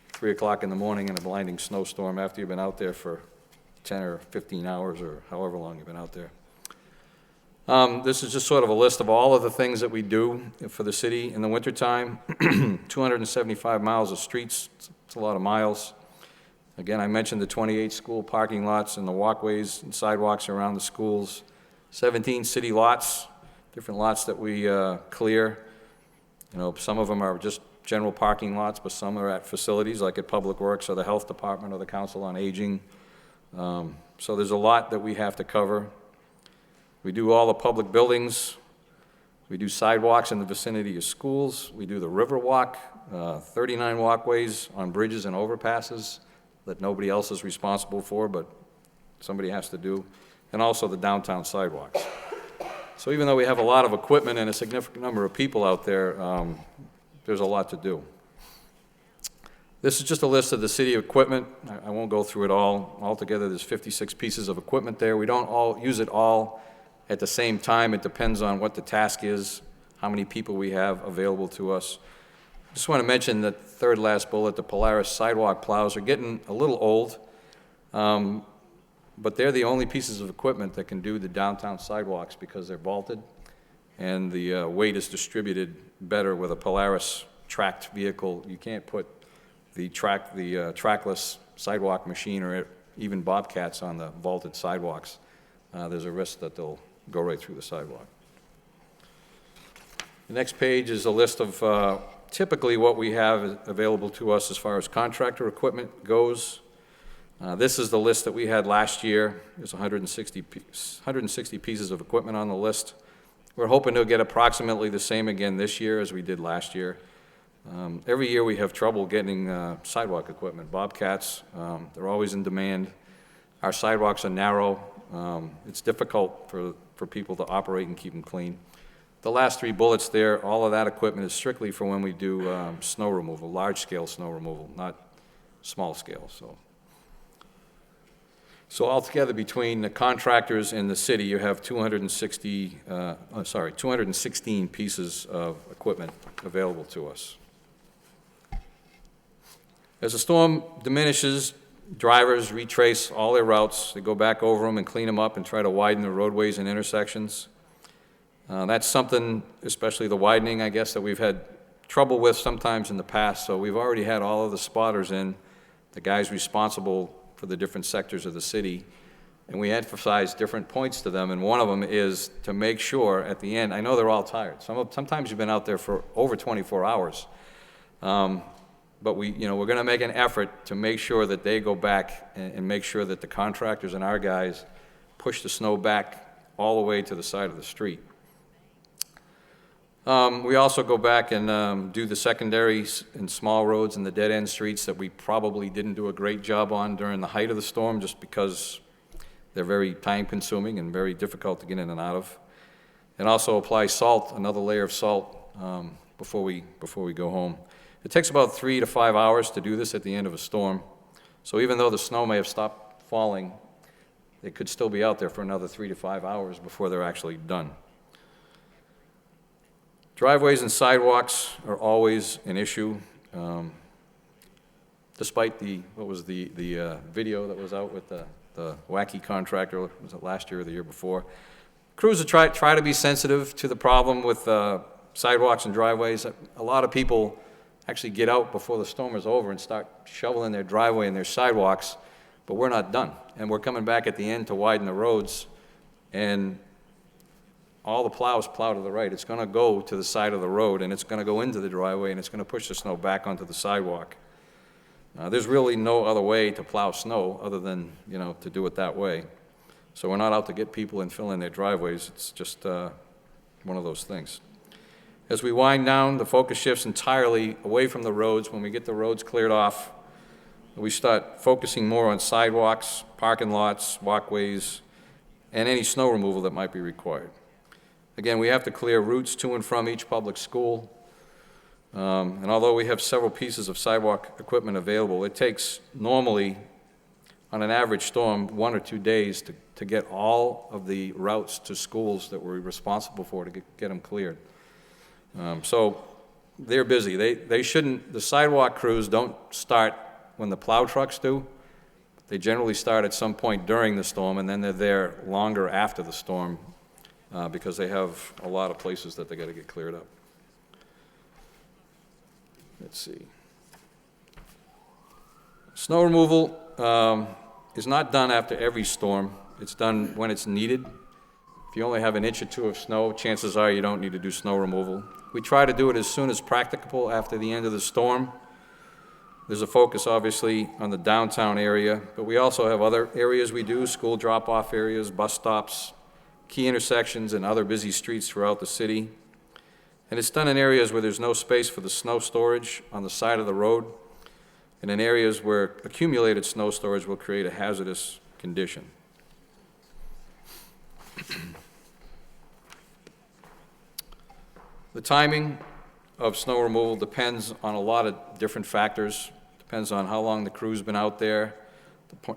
3 o'clock in the morning in a blinding snowstorm after you've been out there for 10 or 15 hours or however long you've been out there. This is just sort of a list of all of the things that we do for the city in the wintertime. 275 miles of streets, it's a lot of miles. Again, I mentioned the 28 school parking lots and the walkways and sidewalks around the schools. 17 city lots, different lots that we clear. You know, some of them are just general parking lots, but some are at facilities like at Public Works or the Health Department or the Council on Aging. So there's a lot that we have to cover. We do all the public buildings. We do sidewalks in the vicinity of schools. We do the river walk, 39 walkways on bridges and overpasses that nobody else is responsible for, but somebody has to do, and also the downtown sidewalks. So even though we have a lot of equipment and a significant number of people out there, there's a lot to do. This is just a list of the city equipment. I won't go through it all. Altogether, there's 56 pieces of equipment there. We don't all use it all at the same time. It depends on what the task is, how many people we have available to us. Just want to mention that third last bullet, the Polaris sidewalk plows are getting a little old, but they're the only pieces of equipment that can do the downtown sidewalks because they're vaulted, and the weight is distributed better with a Polaris tracked vehicle. You can't put the trackless sidewalk machine or even Bobcats on the vaulted sidewalks. There's a risk that they'll go right through the sidewalk. The next page is a list of typically what we have available to us as far as contractor equipment goes. This is the list that we had last year. There's 160 pieces of equipment on the list. We're hoping to get approximately the same again this year as we did last year. Every year we have trouble getting sidewalk equipment. Bobcats, they're always in demand. Our sidewalks are narrow. It's difficult for people to operate and keep them clean. The last three bullets there, all of that equipment is strictly for when we do snow removal, large-scale snow removal, not small scale. So altogether, between the contractors and the city, you have 216 pieces of equipment available to us. As the storm diminishes, drivers retrace all their routes. They go back over them and clean them up and try to widen the roadways and intersections. That's something, especially the widening, I guess, that we've had trouble with sometimes in the past. So we've already had all of the spotters in, the guys responsible for the different sectors of the city, and we emphasize different points to them, and one of them is to make sure at the end, I know they're all tired. Sometimes you've been out there for over 24 hours. But we're going to make an effort to make sure that they go back and make sure that the contractors and our guys push the snow back all the way to the side of the street. We also go back and do the secondaries and small roads and the dead-end streets that we probably didn't do a great job on during the height of the storm, just because they're very time-consuming and very difficult to get in and out of. And also apply salt, another layer of salt, before we go home. It takes about 3 to 5 hours to do this at the end of a storm. So even though the snow may have stopped falling, they could still be out there for another 3 to 5 hours before they're actually done. Driveways and sidewalks are always an issue. Despite the video that was out with the wacky contractor, was it last year or the year before? Crews are try to be sensitive to the problem with sidewalks and driveways. A lot of people actually get out before the storm is over and start shoveling their driveway and their sidewalks, but we're not done. And we're coming back at the end to widen the roads, and all the plows plow to the right. It's going to go to the side of the road, and it's going to go into the driveway, and it's going to push the snow back onto the sidewalk. There's really no other way to plow snow other than, to do it that way. So we're not out to get people and fill in their driveways. It's just one of those things. As we wind down, the focus shifts entirely away from the roads. When we get the roads cleared off, we start focusing more on sidewalks, parking lots, walkways, and any snow removal that might be required. Again, we have to clear routes to and from each public school. And although we have several pieces of sidewalk equipment available, it takes normally, on an average storm, 1 or 2 days to get all of the routes to schools that we're responsible for to get them cleared. So they're busy. They shouldn't, the sidewalk crews don't start when the plow trucks do. They generally start at some point during the storm, and then they're there longer after the storm because they have a lot of places that they got to get cleared up. Let's see. Snow removal is not done after every storm. It's done when it's needed. If you only have an inch or two of snow, chances are you don't need to do snow removal. We try to do it as soon as practicable after the end of the storm. There's a focus, obviously, on the downtown area, but we also have other areas we do, school drop-off areas, bus stops, key intersections, and other busy streets throughout the city. And it's done in areas where there's no space for the snow storage on the side of the road, and in areas where accumulated snow storage will create a hazardous condition. The timing of snow removal depends on a lot of different factors. Depends on how long the crew's been out there.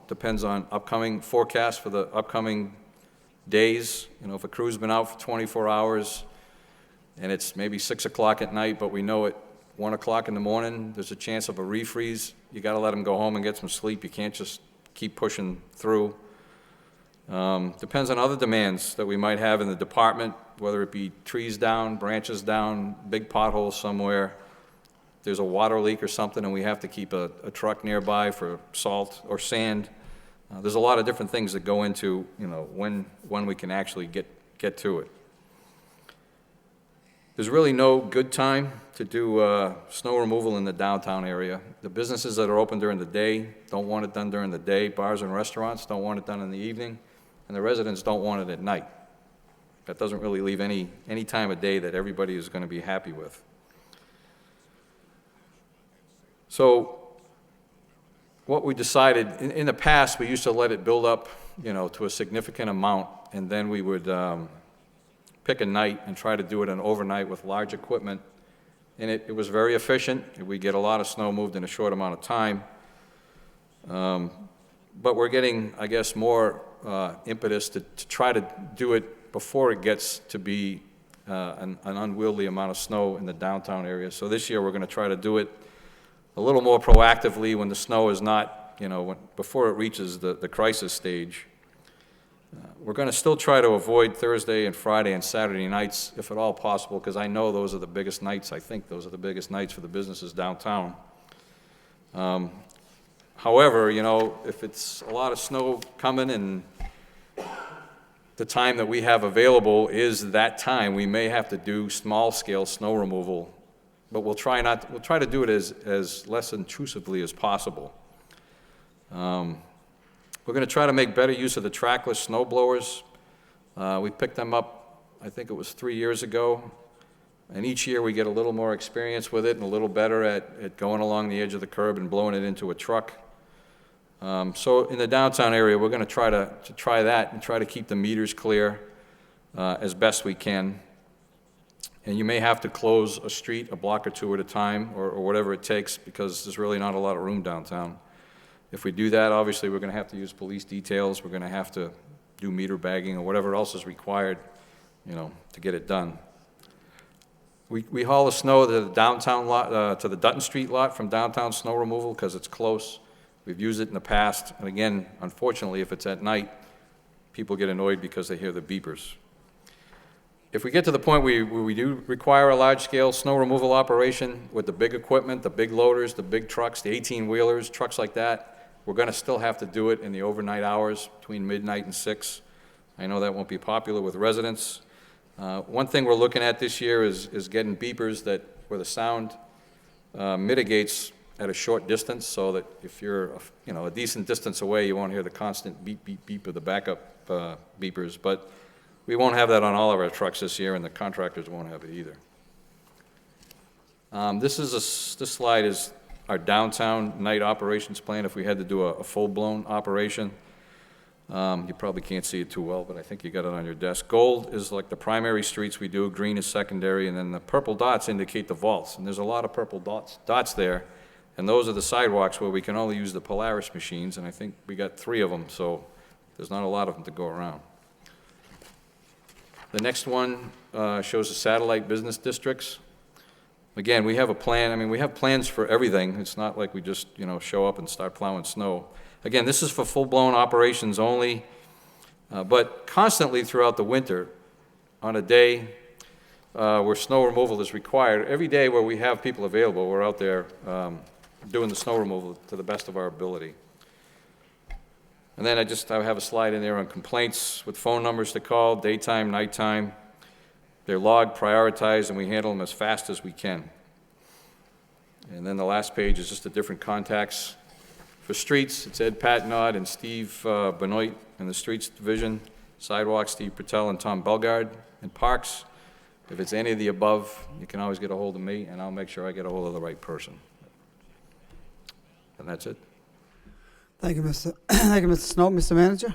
Depends on upcoming forecasts for the upcoming days. You know, if a crew's been out for 24 hours and it's maybe 6 o'clock at night, but we know at 1 o'clock in the morning there's a chance of a refreeze, you got to let them go home and get some sleep. You can't just keep pushing through. Depends on other demands that we might have in the department, whether it be trees down, branches down, big potholes somewhere. There's a water leak or something and we have to keep a truck nearby for salt or sand. There's a lot of different things that go into, you know, when we can actually get to it. There's really no good time to do snow removal in the downtown area. The businesses that are open during the day don't want it done during the day. Bars and restaurants don't want it done in the evening. And the residents don't want it at night. That doesn't really leave any time of day that everybody is going to be happy with. So what we decided, in the past, we used to let it build up, you know, to a significant amount, and then we would pick a night and try to do it an overnight with large equipment. And it was very efficient. We get a lot of snow moved in a short amount of time. But we're getting, I guess, more impetus to try to do it before it gets to be an unwieldy amount of snow in the downtown area. So this year we're going to try to do it a little more proactively when the snow is not, you know, before it reaches the crisis stage. We're going to still try to avoid Thursday and Friday and Saturday nights, if at all possible, because I know those are the biggest nights. I think those are the biggest nights for the businesses downtown. However, you know, if it's a lot of snow coming and the time that we have available is that time, we may have to do small-scale snow removal, but we'll try to do it as less intrusively as possible. We're going to try to make better use of the trackless snow blowers. We picked them up, I think it was 3 years ago, and each year we get a little more experience with it and a little better at going along the edge of the curb and blowing it into a truck. So in the downtown area, we're going to try that and try to keep the meters clear as best we can. And you may have to close a street a block or two at a time or whatever it takes because there's really not a lot of room downtown. If we do that, obviously we're going to have to use police details. We're going to have to do meter bagging or whatever else is required, you know, to get it done. We haul the snow to the downtown lot, to the Dutton Street lot from downtown snow removal because it's close. We've used it in the past, and again, unfortunately, if it's at night, people get annoyed because they hear the beepers. If we get to the point where we do require a large-scale snow removal operation with the big equipment, the big loaders, the big trucks, the 18-wheelers, trucks like that, we're going to still have to do it in the overnight hours between midnight and 6. I know that won't be popular with residents. One thing we're looking at this year is getting beepers where the sound mitigates at a short distance so that if you're a decent distance away, you won't hear the constant beep, beep, beep of the backup beepers. But we won't have that on all of our trucks this year, and the contractors won't have it either. This slide is our downtown night operations plan if we had to do a full-blown operation. You probably can't see it too well, but I think you got it on your desk. Gold is like the primary streets we do, green is secondary, and then the purple dots indicate the vaults. And there's a lot of purple dots there. And those are the sidewalks where we can only use the Polaris machines, and I think we got 3 of them, so there's not a lot of them to go around. The next one shows the satellite business districts. Again, we have a plan, I mean, we have plans for everything. It's not like we just, show up and start plowing snow. Again, this is for full-blown operations only, but constantly throughout the winter, on a day where snow removal is required, every day where we have people available, we're out there doing the snow removal to the best of our ability. And then I have a slide in there on complaints with phone numbers to call, daytime, nighttime. They're logged, prioritized, and we handle them as fast as we can. And then the last page is just the different contacts. For streets, it's Ed Patnod and Steve Benoit in the Streets Division. Sidewalks, Steve Patel and Tom Belgard. And Parks, if it's any of the above, you can always get a hold of me, and I'll make sure I get a hold of the right person. And that's it. Thank you, Thank you, Mr. Snow. Mr. Manager?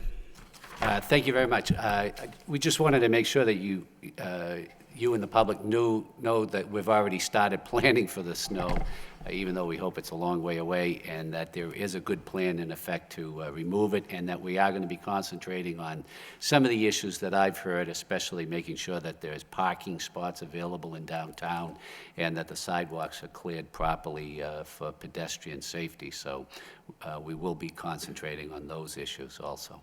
Thank you very much. We just wanted to make sure that you and the public know that we've already started planning for the snow, even though we hope it's a long way away, and that there is a good plan in effect to remove it, and that we are going to be concentrating on some of the issues that I've heard, especially making sure that there's parking spots available in downtown and that the sidewalks are cleared properly for pedestrian safety. So we will be concentrating on those issues also.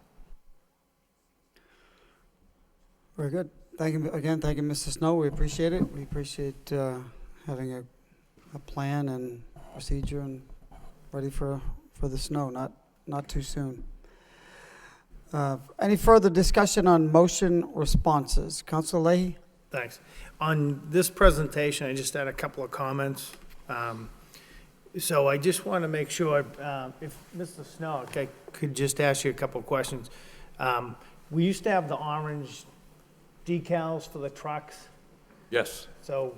Very good. Thank you again. Thank you, Mr. Snow. We appreciate it. We appreciate having a plan and procedure and ready for the snow, not too soon. Any further discussion on motion responses? Councilor Leahy? Thanks. On this presentation, I just had a couple of comments. So I just want to make sure, if Mr. Snow, I could just ask you a couple of questions. We used to have the orange decals for the trucks. Yes. So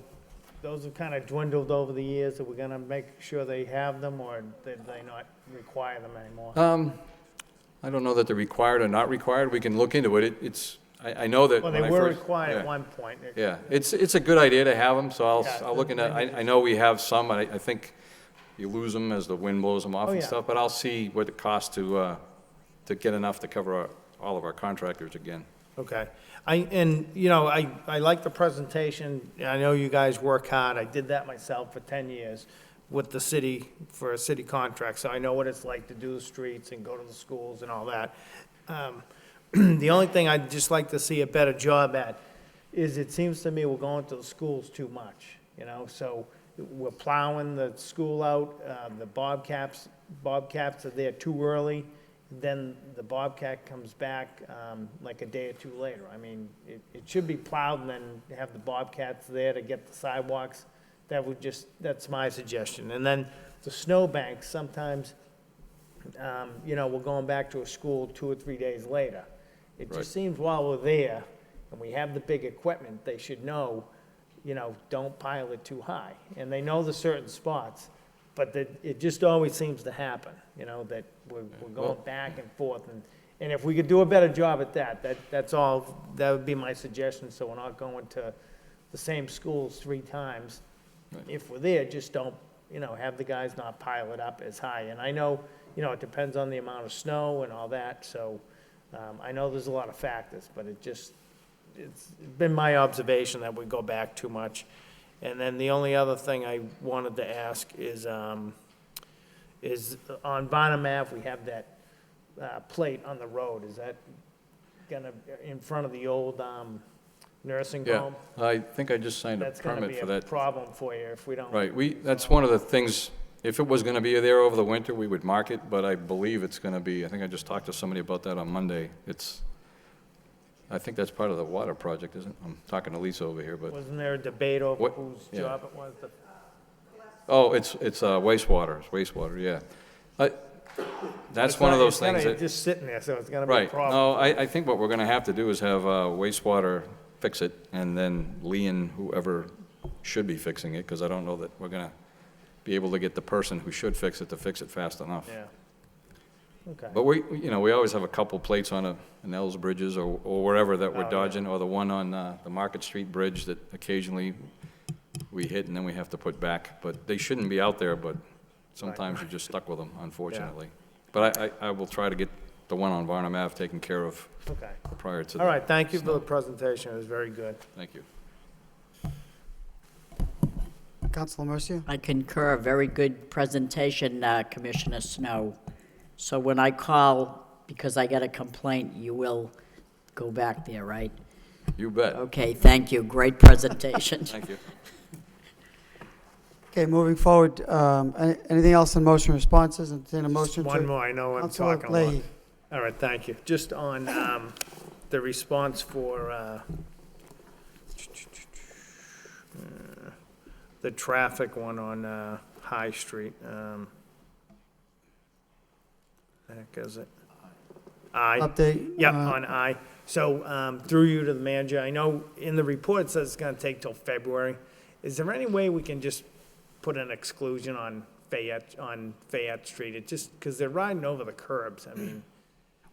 those have kind of dwindled over the years. Are we going to make sure they have them, or did they not require them anymore? I don't know that they're required or not required. We can look into it. I know that Well, when they I were first- required yeah. at one point. Yeah, it's a good idea to have them, so Yeah, I'll look into, I know we have some, I think you lose them as the wind blows them off Oh, and yeah. stuff, but I'll see what it costs to get enough to cover all of our contractors again. Okay. I like the presentation. I know you guys work hard. I did that myself for 10 years with the city, for a city contract, so I know what it's like to do the streets and go to the schools and all that. The only thing I'd just like to see a better job at is it seems to me we're going to the schools too much, so we're plowing the school out, the bobcats are there too early, then the bobcat comes back like a day or two later. I mean, it should be plowed and then have the bobcats there to get the sidewalks. That's my suggestion. And then the snow banks, sometimes, we're going back to a school 2 or 3 days later. It Right. just seems while we're there and we have the big equipment, they should know, don't pile it too high. And they know the certain spots, but it just always seems to happen, that we're going back and forth. And if we could do a better job at that's all, that would be my suggestion, so we're not going to the same schools 3 times. Right. If we're there, just don't, have the guys not pile it up as high. And I know, it depends on the amount of snow and all that, so I know there's a lot of factors, but it's been my observation that we go back too much. And then the only other thing I wanted to ask is on Barnum Ave, we have that plate on the road. Is that gonna, in front of the old nursing Yeah, home? I think I just signed a That's gonna permit be for a that. problem for you if we don't. Right, that's one of the things, if it was gonna be there over the winter, we would mark it, but I believe it's gonna be, I think I just talked to somebody about that on Monday. I think that's part of the water project, isn't it? I'm talking to Lisa over here, but, Wasn't there a debate over What- whose yeah. job it was? oh, it's wastewater, yeah. That's one of those things It's that, just sitting there, so it's gonna be a right, problem. no, I think what we're gonna have to do is have wastewater fix it, and then Lee and whoever should be fixing it, because I don't know that we're gonna be able to get the person who should fix it to fix it fast enough. Yeah. Okay. But we always have a couple plates on an Ells Bridges or wherever that we're Oh, yeah. dodging, or the one on the Market Street Bridge that occasionally we hit and then we have to put back. But they shouldn't be out there, but sometimes you're just stuck with them, unfortunately. But I will try to get the one on Varnum Ave taken care of Okay. prior to. All right, thank you for the presentation. It was very good. Thank you. Councilor Mercia? I concur. Very good presentation, Commissioner Snow. So when I call, because I get a complaint, you will go back there, right? You bet. Okay, thank you. Great presentation. Thank you. Okay, moving forward, anything else on motion responses? Entertain a motion to... One more, I know I'm Councilor talking a lot. Leahy. All right, thank you. Just on the response for the traffic one on High Street. The heck is it? I. Update, Yep, on I. So through you to the manager, I know in the report it says it's going to take till February. Is there any way we can just put an exclusion on Fayette Street? It just, because they're riding over the curbs, I mean.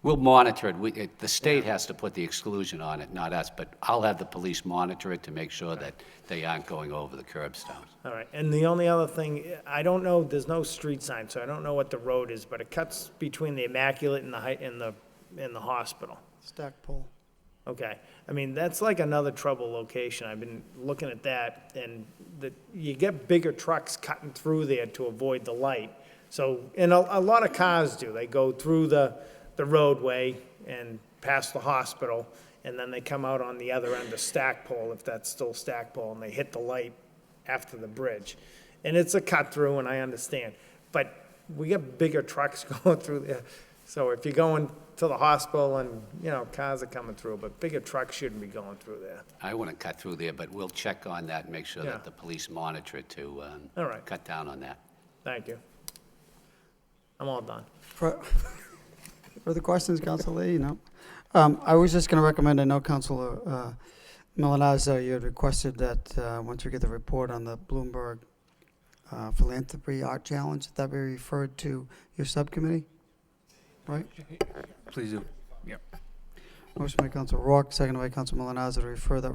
We'll monitor it. The state has to put the exclusion on it, not us, but I'll have the police monitor it to make sure that they aren't going over the curb stones. All right, and the only other thing, I don't know, there's no street sign, so I don't know what the road is, but it cuts between the Immaculate and the hospital. Stackpole. Okay, I mean, that's like another trouble location. I've been looking at that, and you get bigger trucks cutting through there to avoid the light. So, and a lot of cars do. They go through the roadway and past the hospital, and then they come out on the other end of Stackpole, if that's still Stackpole, and they hit the light after the bridge. And it's a cut through, and I understand. But we get bigger trucks going through there. So if you're going to the hospital and, cars are coming through, but bigger trucks shouldn't be going through there. I wouldn't cut through there, but we'll check on that and make sure Yeah. that the police monitor it to All right. cut down on that. Thank you. I'm all done. Further questions, Councilor Lee? No? I was just going to recommend, I know Councilor Milonazo, you had requested that once we get the report on the Bloomberg Philanthropy Art Challenge, that be referred to your subcommittee, right? Please do. Yep. Motion by Councilor Rourke, seconded by Councilor Milonazo to refer that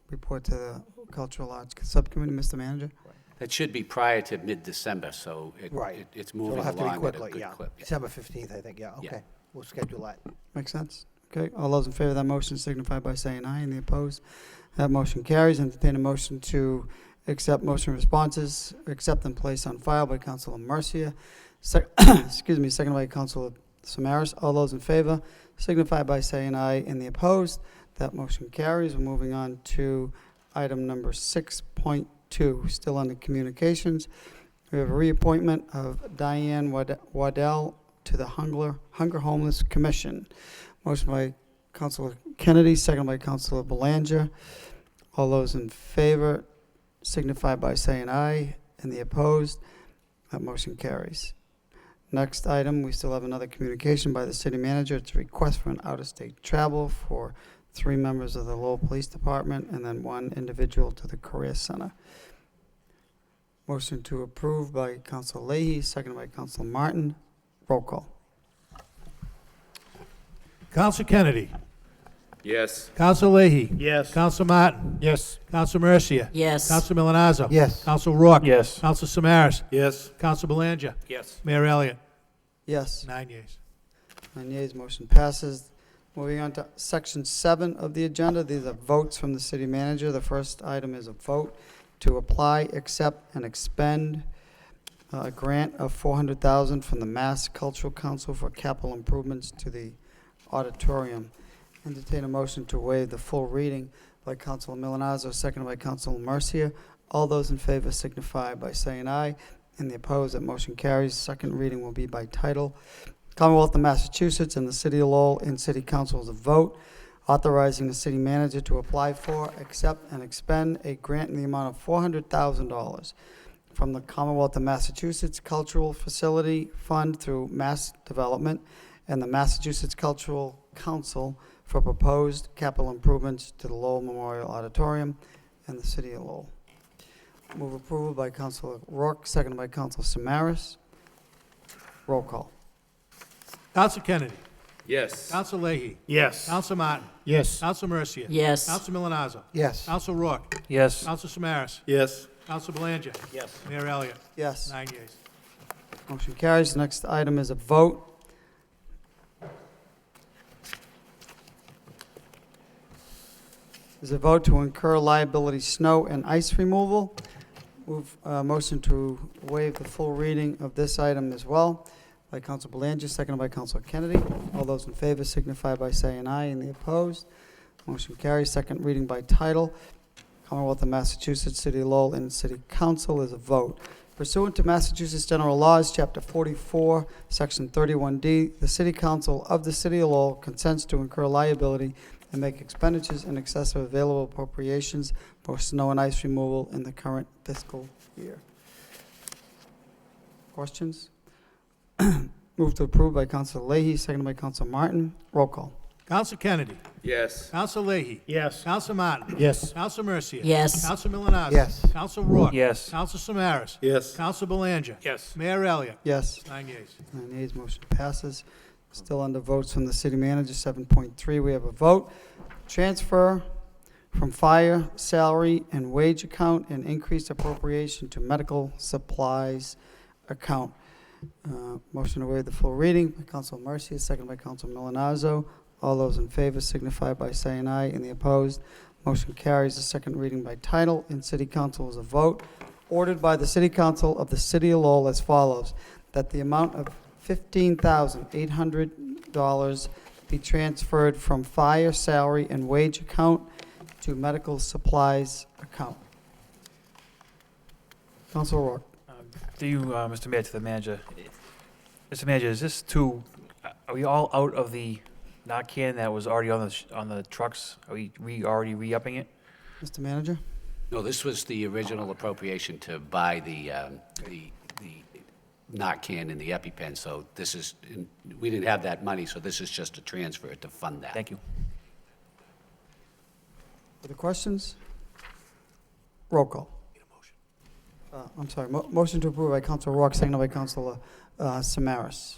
report to the Cultural Arts Subcommittee. Mr. Manager? That should be prior to mid-December, so it's So moving it'll have to be along at a quickly, good yeah. clip. Yeah. December 15th, I think, yeah, Yeah. okay. We'll schedule that. Makes sense? Okay, all those in favor of that motion signify by saying aye, and the opposed, that motion carries. Entertain a motion to accept motion responses, accept and place on file by Councilor Mercia, seconded by Councilor Samaras. All those in favor signify by saying aye, and the opposed, that motion carries. We're moving on to item number 6.2, still under communications. We have a reappointment of Diane Waddell to the Hunger Homeless Commission. Motion by Councilor Kennedy, second by Councilor Belanger. All those in favor signify by saying aye, and the opposed, that motion carries. Next item, we still have another communication by the city manager. It's a request for an out-of-state travel for 3 members of the Lowell Police Department and then 1 individual to the Career Center. Motion to approve by Councilor Leahy, seconded by Councilor Martin. Roll call. Councilor Kennedy. Yes. Councilor Leahy. Yes. Councilor Martin. Yes. Councilor Mercia. Yes. Councilor Milonazo. Yes. Councilor Rourke. Yes. Councilor Samaras. Yes. Councilor Belanger. Yes. Mayor Elliott. Yes. 9 yeas. 9 yeas, motion passes. Moving on to section 7 of the agenda, these are votes from the city manager. The first item is a vote to apply, accept, and expend a grant of $400,000 from the Mass Cultural Council for capital improvements to the auditorium. Entertain a motion to waive the full reading by Councilor Milonazo, seconded by Councilor Mercia. All those in favor signify by saying aye, and the opposed, that motion carries. Second reading will be by title. Commonwealth of Massachusetts and the City of Lowell and City Council is a vote authorizing the city manager to apply for, accept, and expend a grant in the amount of $400,000 from the Commonwealth of Massachusetts Cultural Facility Fund through Mass Development and the Massachusetts Cultural Council for proposed capital improvements to the Lowell Memorial Auditorium and the City of Lowell. Move approval by Councilor Rourke, seconded by Councilor Samaras. Roll call. Councilor Kennedy. Yes. Councilor Leahy. Yes. Councilor Martin. Yes. Councilor Mercia. Yes. Councilor Milonazo. Yes. Councilor Rourke. Yes. Councilor Samaras. Yes. Councilor Belanger. Yes. Mayor Elliott. Yes. 9 yeas. Motion carries. The next item is a vote. Is a vote to incur liability snow and ice removal. Motion to waive the full reading of this item as well by Counsel Belanger, seconded by Counsel Kennedy. All those in favor signify by saying aye, and the opposed. Motion carries. Second reading by title. Commonwealth of Massachusetts, City of Lowell, and City Council is a vote. Pursuant to Massachusetts General Laws, Chapter 44, Section 31D, the City Council of the City of Lowell consents to incur liability and make expenditures in excess of available appropriations for snow and ice removal in the current fiscal year. Questions? Move to approve by Counsel Leahy, seconded by Counsel Martin. Roll call. Counsel Kennedy. Yes. Counsel Leahy. Yes. Counsel Martin. Yes. Counsel Mercia. Yes. Counsel Milonazo. Yes. Counsel Rourke. Yes. Counsel Samaras. Yes. Counsel Belanger. Yes. Mayor Elliott. Yes. 9 yeas. 9 yeas, motion passes. Still under votes from the city manager, 7.3, we have a vote. Transfer from fire, salary, and wage account and increased appropriation to medical supplies account. Motion to waive the full reading by Counsel Mercia, second by Counsel Milonazo. All those in favor signify by saying aye, and the opposed. Motion carries. The second reading by title in City Council is a vote. Ordered by the City Council of the City of Lowell as follows, that the amount of $15,800 be transferred from fire, salary, and wage account to medical supplies account. Counsel Rourke. To you, Mr. Mayor, to the manager. Mr. Manager, is this are we all out of the Narcan that was already on the trucks? Are we already re-upping it? Mr. Manager? No, this was the original appropriation to buy the Narcan and the EpiPen, so this is, we didn't have that money, so this is just a transfer to fund that. Thank you. Other questions? Roll call. I'm sorry, motion to approve by Counsel Rourke, seconded by Counsel Samaras.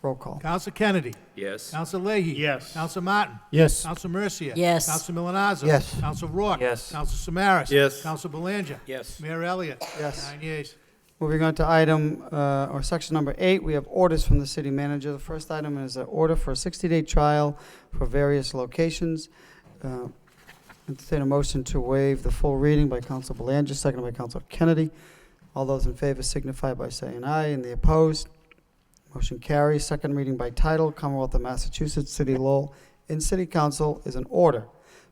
Roll call. Counsel Kennedy. Yes. Counsel Leahy. Yes. Counsel Martin. Yes. Counsel Mercia. Yes. Counsel Milonazo. Yes. Counsel Rourke. Yes. Counsel Samaras. Yes. Counsel Belanger. Yes. Mayor Elliott. Yes. 9 yeas. Moving on to item, or section number 8, we have orders from the city manager. The first item is an order for a 60-day trial for various locations. Entertain a motion to waive the full reading by Counsel Belanger, seconded by Counsel Kennedy. All those in favor signify by saying aye, and the opposed. Motion carries. Second reading by title, Commonwealth of Massachusetts, City of Lowell, in City Council is an order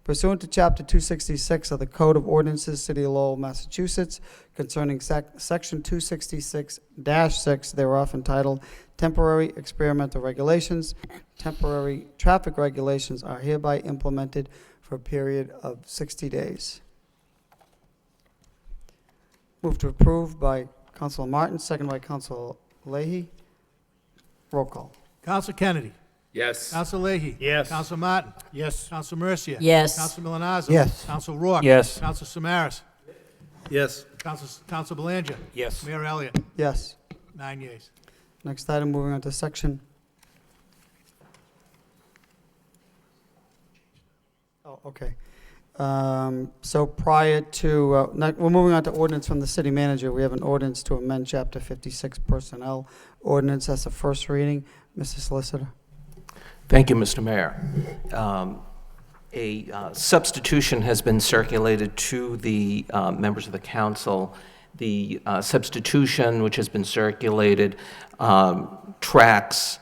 pursuant to Chapter 266 of the Code of Ordinances, City of Lowell, Massachusetts, concerning Section 266-6 thereof entitled Temporary Experimental Regulations. Temporary traffic regulations are hereby implemented for a period of 60 days. Move to approve by Counsel Martin, second by Counsel Leahy. Roll call. Counsel Kennedy. Yes. Counsel Leahy. Yes. Counsel Martin. Yes. Counsel Mercia. Yes. Counsel Milonazo. Yes. Counsel Rourke. Yes. Counsel Samaras. Yes. Counsel Belanger. Yes. Mayor Elliott. Yes. 9 yeas. Next item, moving on to section. Oh, okay. So prior to, we're moving on to ordinance from the city manager. We have an ordinance to amend Chapter 56 Personnel Ordinance. That's the first reading. Mr. Solicitor. Thank you, Mr. Mayor. A substitution has been circulated to the members of the council. The substitution, which has been circulated, tracks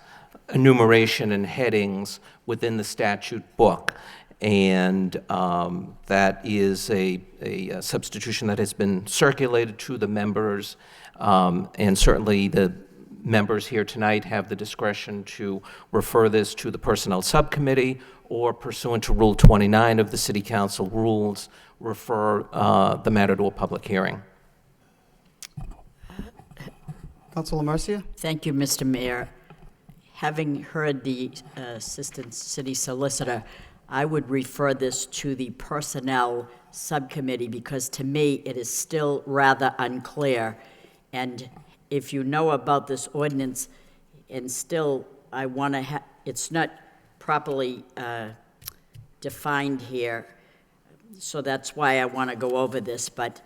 enumeration and headings within the statute book. And that is a substitution that has been circulated to the members, and certainly the members here tonight have the discretion to refer this to the Personnel Subcommittee, or pursuant to Rule 29 of the City Council rules, refer the matter to a public hearing. Councilor Mercia? Thank you, Mr. Mayor. Having heard the Assistant City Solicitor, I would refer this to the Personnel Subcommittee because to me it is still rather unclear. And if you know about this ordinance, and still I want to it's not properly defined here, so that's why I want to go over this. But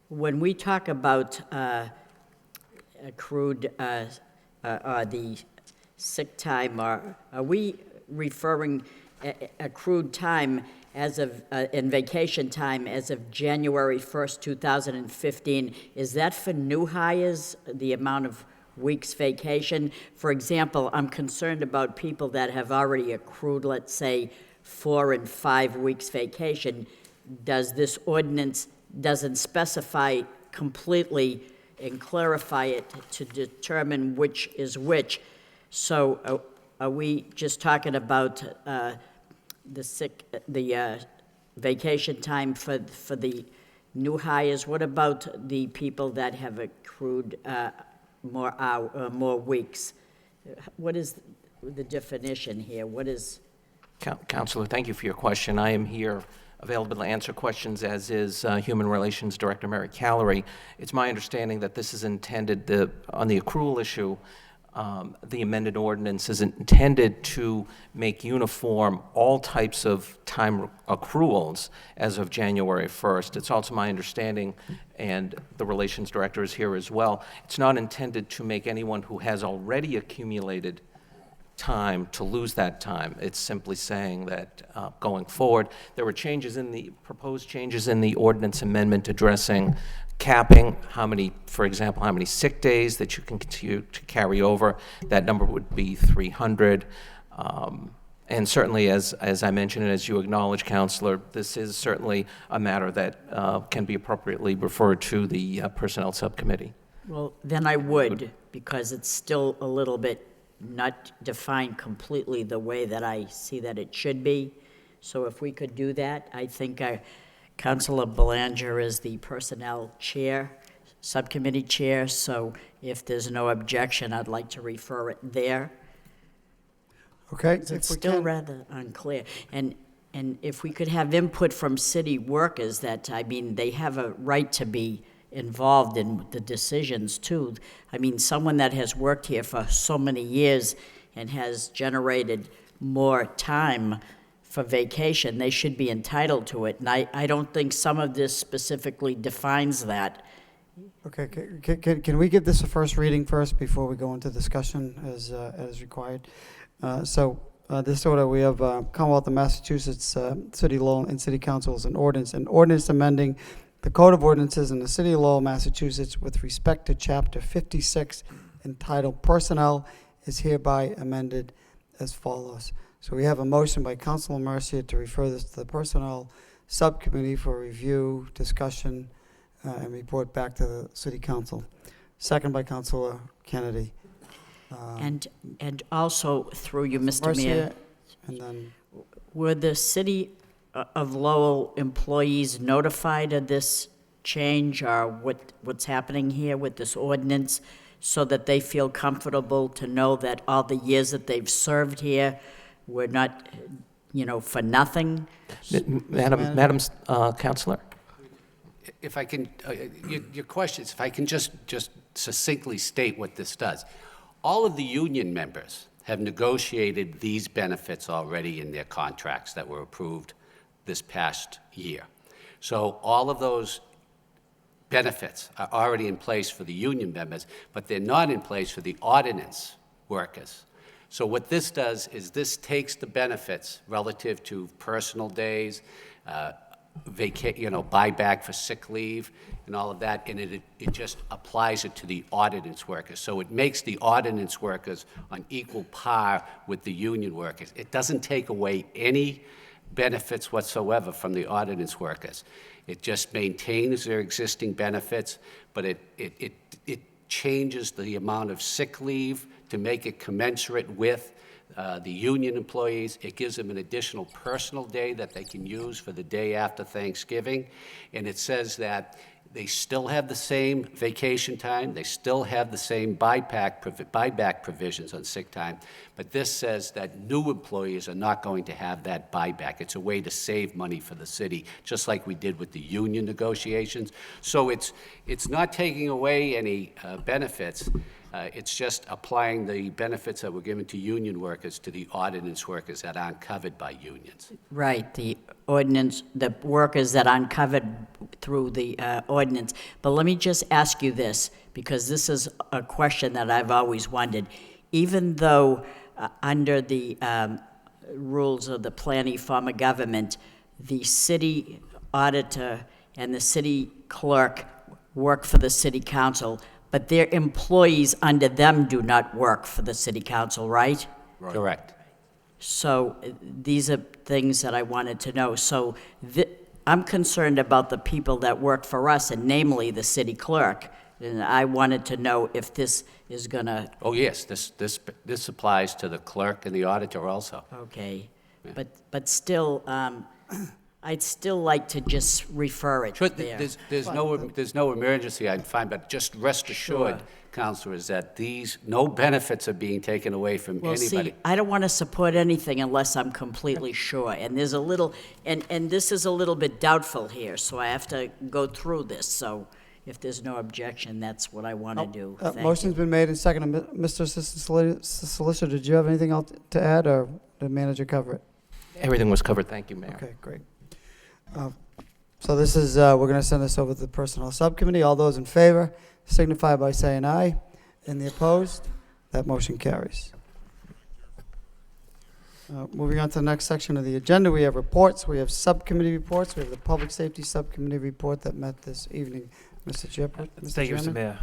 when we talk about accrued the sick time, are we referring accrued time as of, and vacation time as of January 1st, 2015, is that for new hires, the amount of weeks vacation? For example, I'm concerned about people that have already accrued, let's say, 4 and 5 weeks vacation. Does this ordinance doesn't specify completely and clarify it to determine which is which? So are we just talking about the vacation time for the new hires? What about the people that have accrued more weeks? What is the definition here? What is? Counselor, thank you for your question. I am here available to answer questions, as is Human Relations Director Mary Callery. It's my understanding that this is intended, on the accrual issue, the amended ordinance is intended to make uniform all types of time accruals as of January 1st. It's also my understanding, and the Relations Director is here as well, it's not intended to make anyone who has already accumulated time to lose that time. It's simply saying that going forward, there were proposed changes in the ordinance amendment addressing capping, for example, how many sick days that you can continue to carry over. That number would be 300. And certainly, as I mentioned, and as you acknowledge, Counselor, this is certainly a matter that can be appropriately referred to the Personnel Subcommittee. Well, then I would, because it's still a little bit not defined completely the way that I see that it should be. So if we could do that, I think Councilor Belanger is the Personnel Chair, Subcommittee Chair, so if there's no objection, I'd like to refer it there. Okay. It's still rather unclear. And if we could have input from city workers that, I mean, they have a right to be involved in the decisions too. I mean, someone that has worked here for so many years and has generated more time for vacation, they should be entitled to it. And I don't think some of this specifically defines that. Okay, can we give this a first reading first before we go into discussion as required? This order, we have Commonwealth of Massachusetts City Law and City Council's an ordinance amending the Code of Ordinances in the City of Lowell, Massachusetts with respect to Chapter 56 entitled Personnel is hereby amended as follows. So we have a motion by Councilor Mercier to refer this to the Personnel Subcommittee for review, discussion, and report back to the City Council. Second by Councilor Kennedy. And also, through you, Mr. Mercier, Mayor, and then were the City of Lowell employees notified of this change or what's happening here with this ordinance, so that they feel comfortable to know that all the years that they've served here were not, for nothing? Madam Counselor? If I can, your questions, if I can just succinctly state what this does. All of the union members have negotiated these benefits already in their contracts that were approved this past year. So all of those benefits are already in place for the union members, but they're not in place for the ordinance workers. So what this does is this takes the benefits relative to personal days, buyback for sick leave and all of that, and it just applies it to the ordinance workers. So it makes the ordinance workers on equal par with the union workers. It doesn't take away any benefits whatsoever from the ordinance workers. It just maintains their existing benefits, but it changes the amount of sick leave to make it commensurate with the union employees. It gives them an additional personal day that they can use for the day after Thanksgiving. And it says that they still have the same vacation time, they still have the same buyback provisions on sick time, but this says that new employees are not going to have that buyback. It's a way to save money for the city, just like we did with the union negotiations. So it's not taking away any benefits. It's just applying the benefits that were given to union workers to the ordinance workers that aren't covered by unions. Right, the workers that aren't covered through the ordinance. But let me just ask you this, because this is a question that I've always wondered. Even though under the rules of the planning form of government, the city auditor and the city clerk work for the city council, but their employees under them do not work for the city council, right? Correct. So these are things that I wanted to know. So I'm concerned about the people that work for us, and namely the city clerk. And I wanted to know if this is gonna, Oh, yes, this applies to the clerk and the auditor also. okay, but still, I'd still like to just refer it Sure, there. there's no emergency, I'm fine, but just rest assured, Counselors, that no benefits are being taken away from Well, anybody. see, I don't want to support anything unless I'm completely sure, and there's a little, and this is a little bit doubtful here, so I have to go through this, so if there's no objection, that's what I want to do. Thank Motion's you. been made and seconded. Mr. Assistant Solicitor, did you have anything else to add, or did the manager cover it? Everything was covered, thank you, Mayor. Okay, great. So this is, we're going to send this over to the Personnel Subcommittee. All those in favor signify by saying aye. And the opposed? That motion carries. Moving on to the next section of the agenda, we have reports. We have subcommittee reports. We have the Public Safety Subcommittee report that met this evening. Mr. Chairman? Thank you, Mr. Mayor.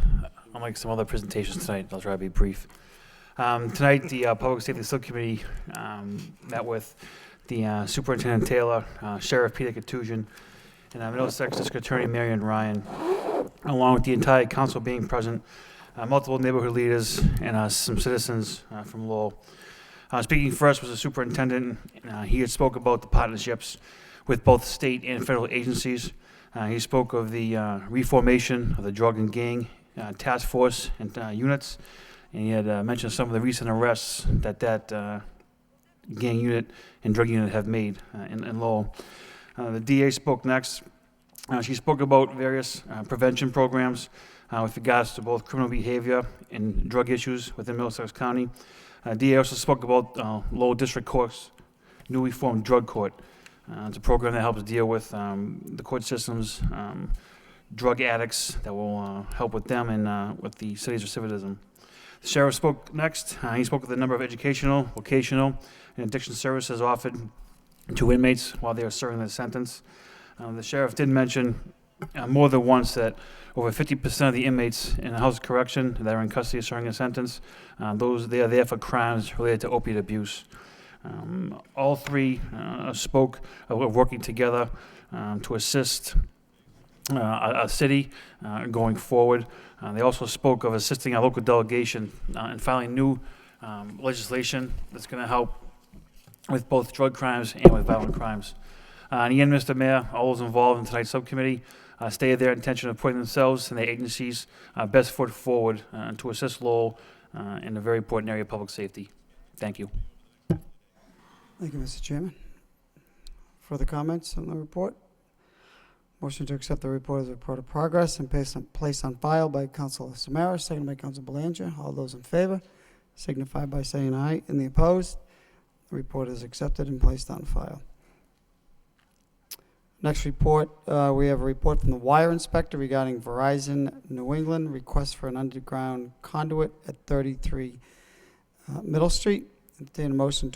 Unlike some other presentations tonight, I'll try to be brief. Tonight, the Public Safety Subcommittee met with the Superintendent Taylor, Sheriff Peter Katusian, and Middlesex District Attorney Marion Ryan, along with the entire council being present, multiple neighborhood leaders, and some citizens from Lowell. Speaking first was the superintendent. He had spoke about the partnerships with both state and federal agencies. He spoke of the reformation of the drug and gang task force and units, and he had mentioned some of the recent arrests that gang unit and drug unit have made in Lowell. The DA spoke next. She spoke about various prevention programs with regards to both criminal behavior and drug issues within Middlesex County. DA also spoke about Lowell District Court's newly formed drug court. It's a program that helps deal with the court system's drug addicts that will help with them and with the city's recidivism. The sheriff spoke next. He spoke of the number of educational, vocational, and addiction services offered to inmates while they are serving their sentence. The sheriff did mention more than once that over 50% of the inmates in the House of Correction that are in custody serving a sentence, they are there for crimes related to opiate abuse. All three spoke of working together to assist a city going forward. They also spoke of assisting our local delegation in filing new legislation that's going to help with both drug crimes and with violent crimes. And again, Mr. Mayor, all those involved in tonight's subcommittee stated their intention of putting themselves and their agencies' best foot forward to assist Lowell in a very important area of public safety. Thank you. Thank you, Mr. Chairman. Further comments on the report? Motion to accept the report as a report of progress and place on file by Councilor Samara, second by Councilor Belanger. All those in favor signify by saying aye. And the opposed? The report is accepted and placed on file. Next report, we have a report from the wire inspector regarding Verizon New England request for an underground conduit at 33 Middle Street. Entertain a motion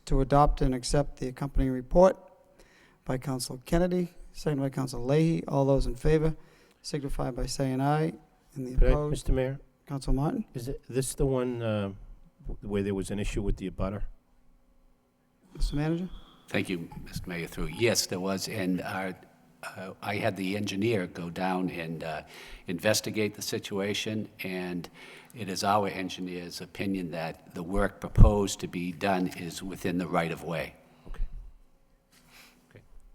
to adopt and accept the accompanying report by Councilor Kennedy, second by Councilor Leahy. All those in favor signify by saying aye. And the opposed? Mr. Mayor? Councilor Martin? Is this the one where there was an issue with the abutter? Mr. Manager? Thank you, Mr. Mayor, through. Yes, there was, and I had the engineer go down and investigate the situation, and it is our engineer's opinion that the work proposed to be done is within the right-of-way. Okay.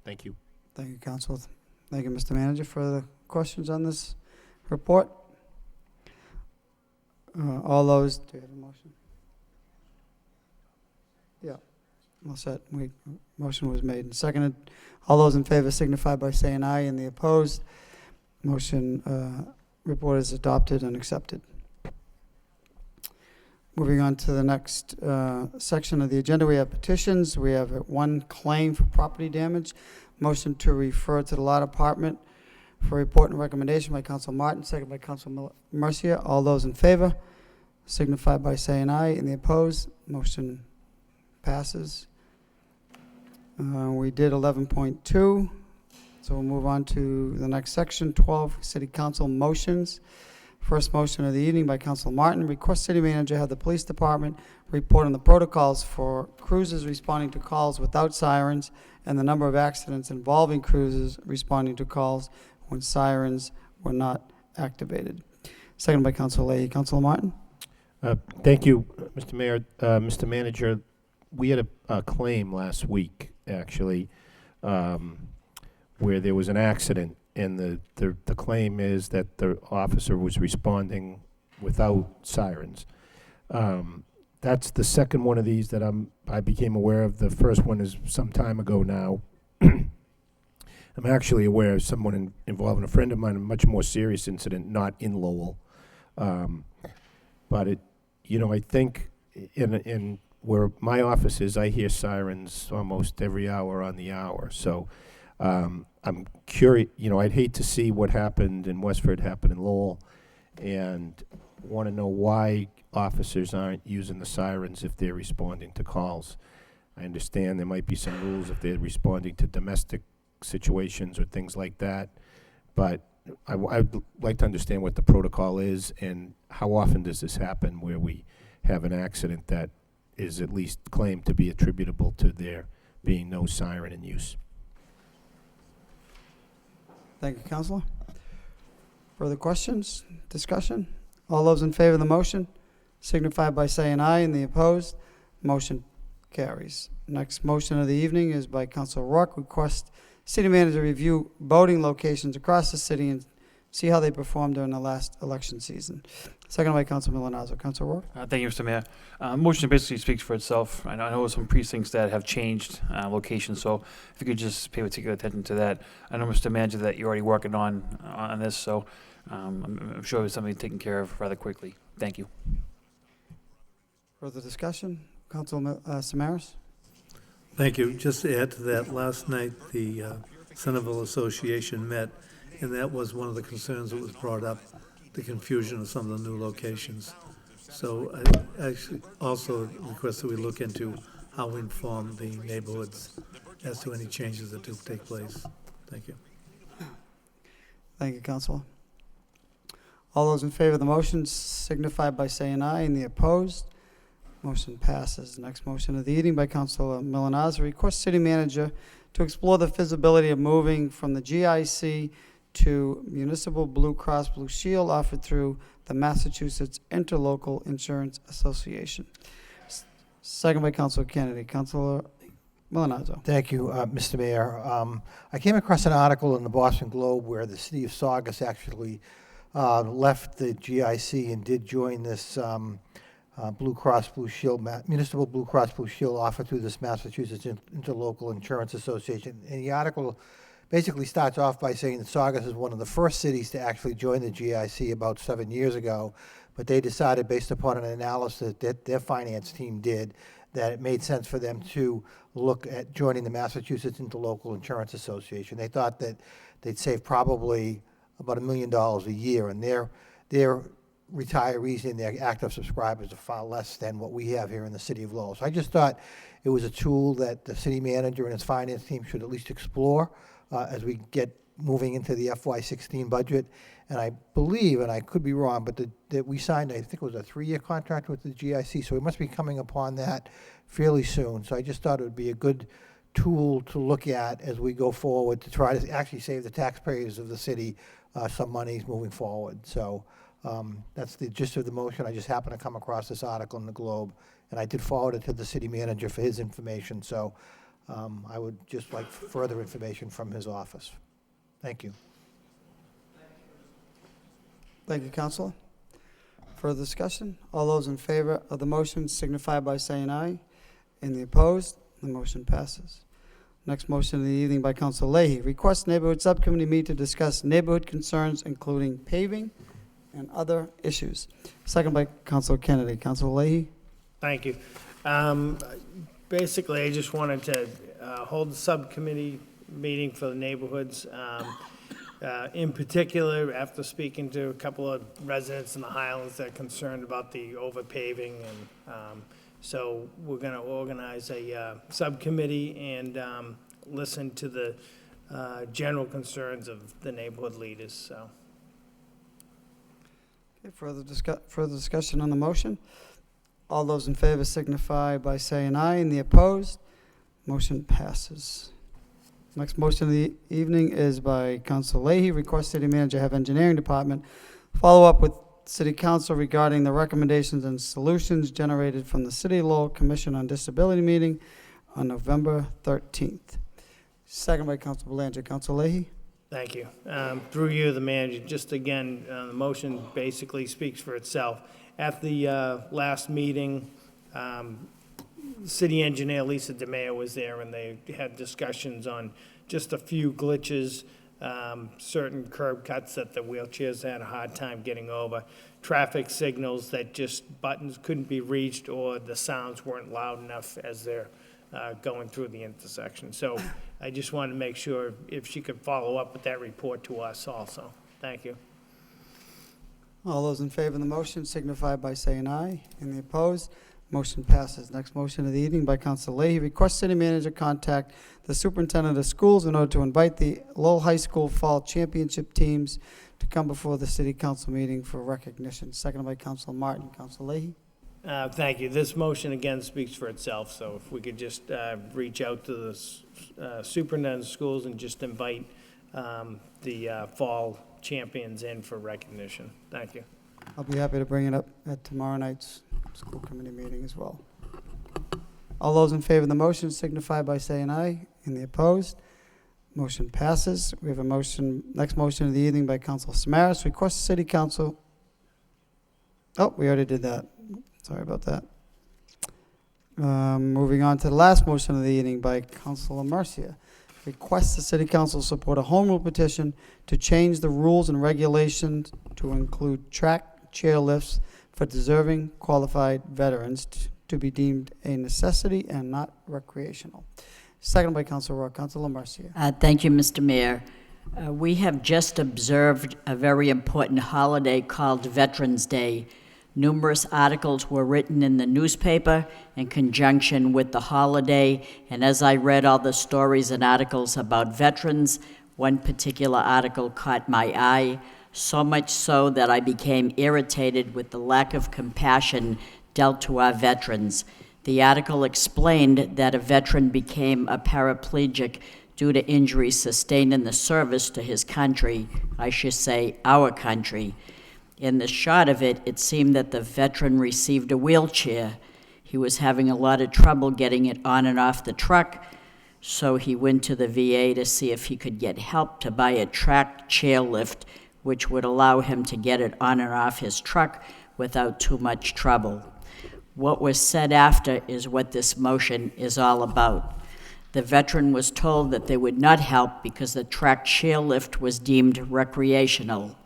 Thank you. Thank you, Councilor. Thank you, Mr. Manager. Further questions on this report? All those, do you have a motion? Yeah. All set. Motion was made and seconded. All those in favor signify by saying aye, and the opposed. Motion report is adopted and accepted. Moving on to the next section of the agenda, we have petitions. We have one claim for property damage. Motion to refer to the law department for report and recommendation by Council Martin, second by Council Mercia. All those in favor signify by saying aye, and the opposed. Motion passes We did 11.2, so we'll move on to the next section, 12, City Council motions. First motion of the evening by Council Martin, request city manager have the police department report on the protocols for cruisers responding to calls without sirens and the number of accidents involving cruisers responding to calls when sirens were not activated. Second by Council Leahy. Council Martin? Thank you, Mr. Mayor. Mr. Manager, we had a claim last week, actually, where there was an accident, and the claim is that the officer was responding without sirens. That's the second one of these that I became aware of. The first one is some time ago now. I'm actually aware of someone involving a friend of mine, a much more serious incident, not in Lowell. But it, you know, I think in where my office is, I hear sirens almost every hour on the hour. So I'm curious, you know, I'd hate to see what happened in Westford happen in Lowell, and want to know why officers aren't using the sirens if they're responding to calls. I understand there might be some rules if they're responding to domestic situations or things like that, but I'd like to understand what the protocol is and how often does this happen where we have an accident that is at least claimed to be attributable to there being no siren in use. Thank you, Councilor. Further questions, discussion? All those in favor of the motion signify by saying aye, and the opposed, motion carries. Next motion of the evening is by Councilor Rourke, request city manager review voting locations across the city and see how they performed during the last election season. Second by Councilor Milonazo. Councilor Rourke? Thank you, Mr. Mayor. Motion basically speaks for itself. I know some precincts that have changed locations, so if you could just pay particular attention to that. I know, Mr. Manager, that you're already working on this, so I'm sure it's something taken care of rather quickly. Thank you. Further discussion? Councilor Samaras? Thank you. Just to add to that, last night, the Centerville Association met, and that was one of the concerns that was brought up, the confusion of some of the new locations. So I actually also request that we look into how we inform the neighborhoods as to any changes that do take place. Thank you. Thank you, Councilor. All those in favor of the motion signify by saying aye, and the opposed, motion passes. Next motion of the evening by Councilor Milonazo, request city manager to explore the feasibility of moving from the GIC to Municipal Blue Cross Blue Shield offered through the Massachusetts Interlocal Insurance Association. Second by Councilor Kennedy. Councilor Milonazo. Thank you, Mr. Mayor. I came across an article in the Boston Globe where the city of Saugus actually left the GIC and did join this Blue Cross Blue Shield, Municipal Blue Cross Blue Shield offered through this Massachusetts Interlocal Insurance Association. And the article basically starts off by saying that Saugus is one of the first cities to actually join the GIC about 7 years ago, but they decided, based upon an analysis that their finance team did, that it made sense for them to look at joining the Massachusetts Interlocal Insurance Association. They thought that they'd save probably about $1 million a year, and their retirees and their active subscribers are far less than what we have here in the city of Lowell. So I just thought it was a tool that the city manager and his finance team should at least explore as we get moving into the FY16 budget. And I believe, and I could be wrong, but that we signed, I think it was a 3-year contract with the GIC, so we must be coming upon that fairly soon. So I just thought it would be a good tool to look at as we go forward to try to actually save the taxpayers of the city some monies moving forward. So that's the gist of the motion. I just happened to come across this article in the Globe, and I did forward it to the city manager for his information. So I would just like further information from his office. Thank you. Thank you, Councilor. Further discussion? All those in favor of the motion signify by saying aye. And the opposed, the motion passes. Next motion of the evening by Councilor Leahy. Request neighborhood subcommittee meet to discuss neighborhood concerns, including paving and other issues. Second by Councilor Kennedy. Councilor Leahy? Thank you. Basically, I just wanted to hold a subcommittee meeting for the neighborhoods. In particular, after speaking to a couple of residents in the Highlands that are concerned about the overpaving and So we're going to organize a subcommittee and listen to the general concerns of the neighborhood leaders, so. Okay, further discussion on the motion? All those in favor signify by saying aye, and the opposed, motion passes. Next motion of the evening is by Council Leahy, request city manager have engineering department follow up with city council regarding the recommendations and solutions generated from the City of Lowell Commission on Disability meeting on November 13th. Second by Council Belanger. Council Leahy? Thank you. Through you, the manager, just again, the motion basically speaks for itself. At the last meeting, city engineer Lisa DeMeo was there, and they had discussions on just a few glitches, certain curb cuts that the wheelchairs had a hard time getting over, traffic signals that just buttons couldn't be reached, or the sounds weren't loud enough as they're going through the intersection. So I just wanted to make sure if she could follow up with that report to us also. Thank you. All those in favor of the motion signify by saying aye. Any opposed? Motion passes. Next motion of the evening by Council Leahy. Request city manager contact the superintendent of schools in order to invite the Lowell High School Fall Championship teams to come before the city council meeting for recognition. Seconded by Council Martin. Council Leahy. Thank you. This motion again speaks for itself, so if we could just reach out to the superintendent of schools and just invite the fall champions in for recognition. Thank you. I'll be happy to bring it up at tomorrow night's school committee meeting as well. All those in favor of the motion signify by saying aye. Any opposed? Motion passes. We have a motion, next motion of the evening by Council Samaras. Request the city council. Oh, we already did that. Sorry about that. Moving on to the last motion of the evening by Councilor Mercia. Request the city council support a home rule petition to change the rules and regulations to include track chairlifts for deserving qualified veterans to be deemed a necessity and not recreational. Second by Councilor Rourke. Councilor Mercia. Thank you, Mr. Mayor. We have just observed a very important holiday called Veterans Day. Numerous articles were written in the newspaper in conjunction with the holiday, and as I read all the stories and articles about veterans, one particular article caught my eye, so much so that I became irritated with the lack of compassion dealt to our veterans. The article explained that a veteran became a paraplegic due to injuries sustained in the service to his country, I should say our country. In the shot of it, it seemed that the veteran received a wheelchair. He was having a lot of trouble getting it on and off the truck, so he went to the VA to see if he could get help to buy a track chairlift, which would allow him to get it on and off his truck without too much trouble. What was said after is what this motion is all about. The veteran was told that they would not help because the track chairlift was deemed recreational.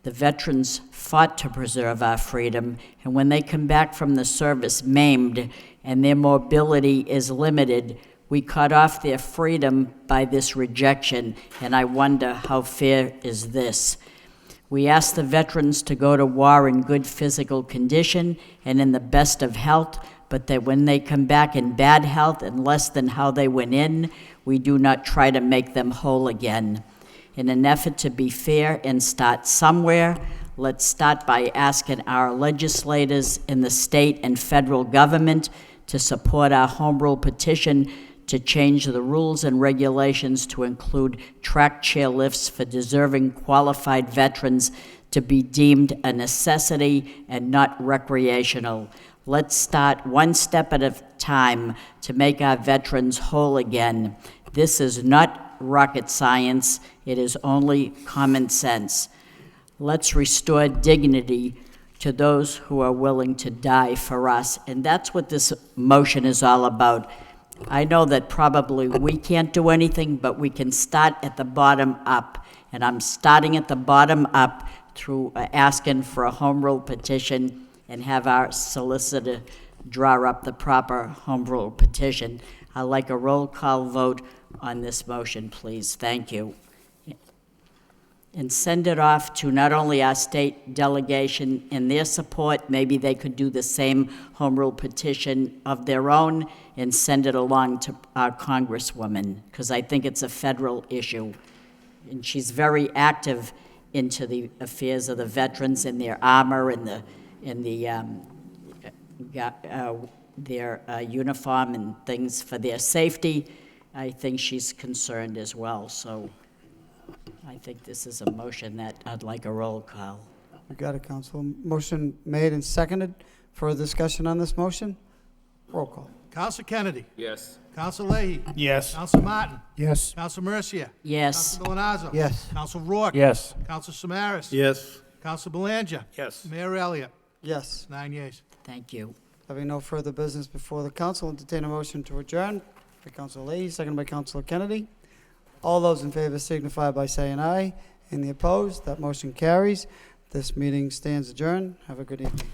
The veterans fought to preserve our freedom, and when they come back from the service maimed and their mobility is limited, we cut off their freedom by this rejection, and I wonder how fair is this? We ask the veterans to go to war in good physical condition and in the best of health, but that when they come back in bad health and less than how they went in, we do not try to make them whole again. In an effort to be fair and start somewhere, let's start by asking our legislators in the state and federal government to support our home rule petition to change the rules and regulations to include track chairlifts for deserving qualified veterans to be deemed a necessity and not recreational. Let's start one step at a time to make our veterans whole again. This is not rocket science, it is only common sense. Let's restore dignity to those who are willing to die for us, and that's what this motion is all about. I know that probably we can't do anything, but we can start at the bottom up, and I'm starting at the bottom up through asking for a home rule petition and have our solicitor draw up the proper home rule petition. I'd like a roll call vote on this motion, please. Thank you. and send it off to not only our state delegation and their support, maybe they could do the same home rule petition of their own and send it along to our Congresswoman, because I think it's a federal issue. And she's very active into the affairs of the veterans and their armor and their uniform and things for their safety. I think she's concerned as well, so I think this is a motion that I'd like a roll call. You got it, Council. Motion made and seconded. Further discussion on this motion? Roll call. Counsel Kennedy. Yes. Counsel Leahy. Yes. Counsel Martin. Yes. Counsel Mercia. Yes. Counsel Milonazo. Yes. Counsel Rourke. Yes. Counsel Samaras. Yes. Counsel Belanger. Yes. Mayor Elliott. Yes. 9 yeas. Thank you. Having no further business before the council, entertain a motion to adjourn by Councilor Leahy, seconded by Councilor Kennedy. All those in favor signify by saying aye. Any opposed? That motion carries. This meeting stands adjourned. Have a good evening.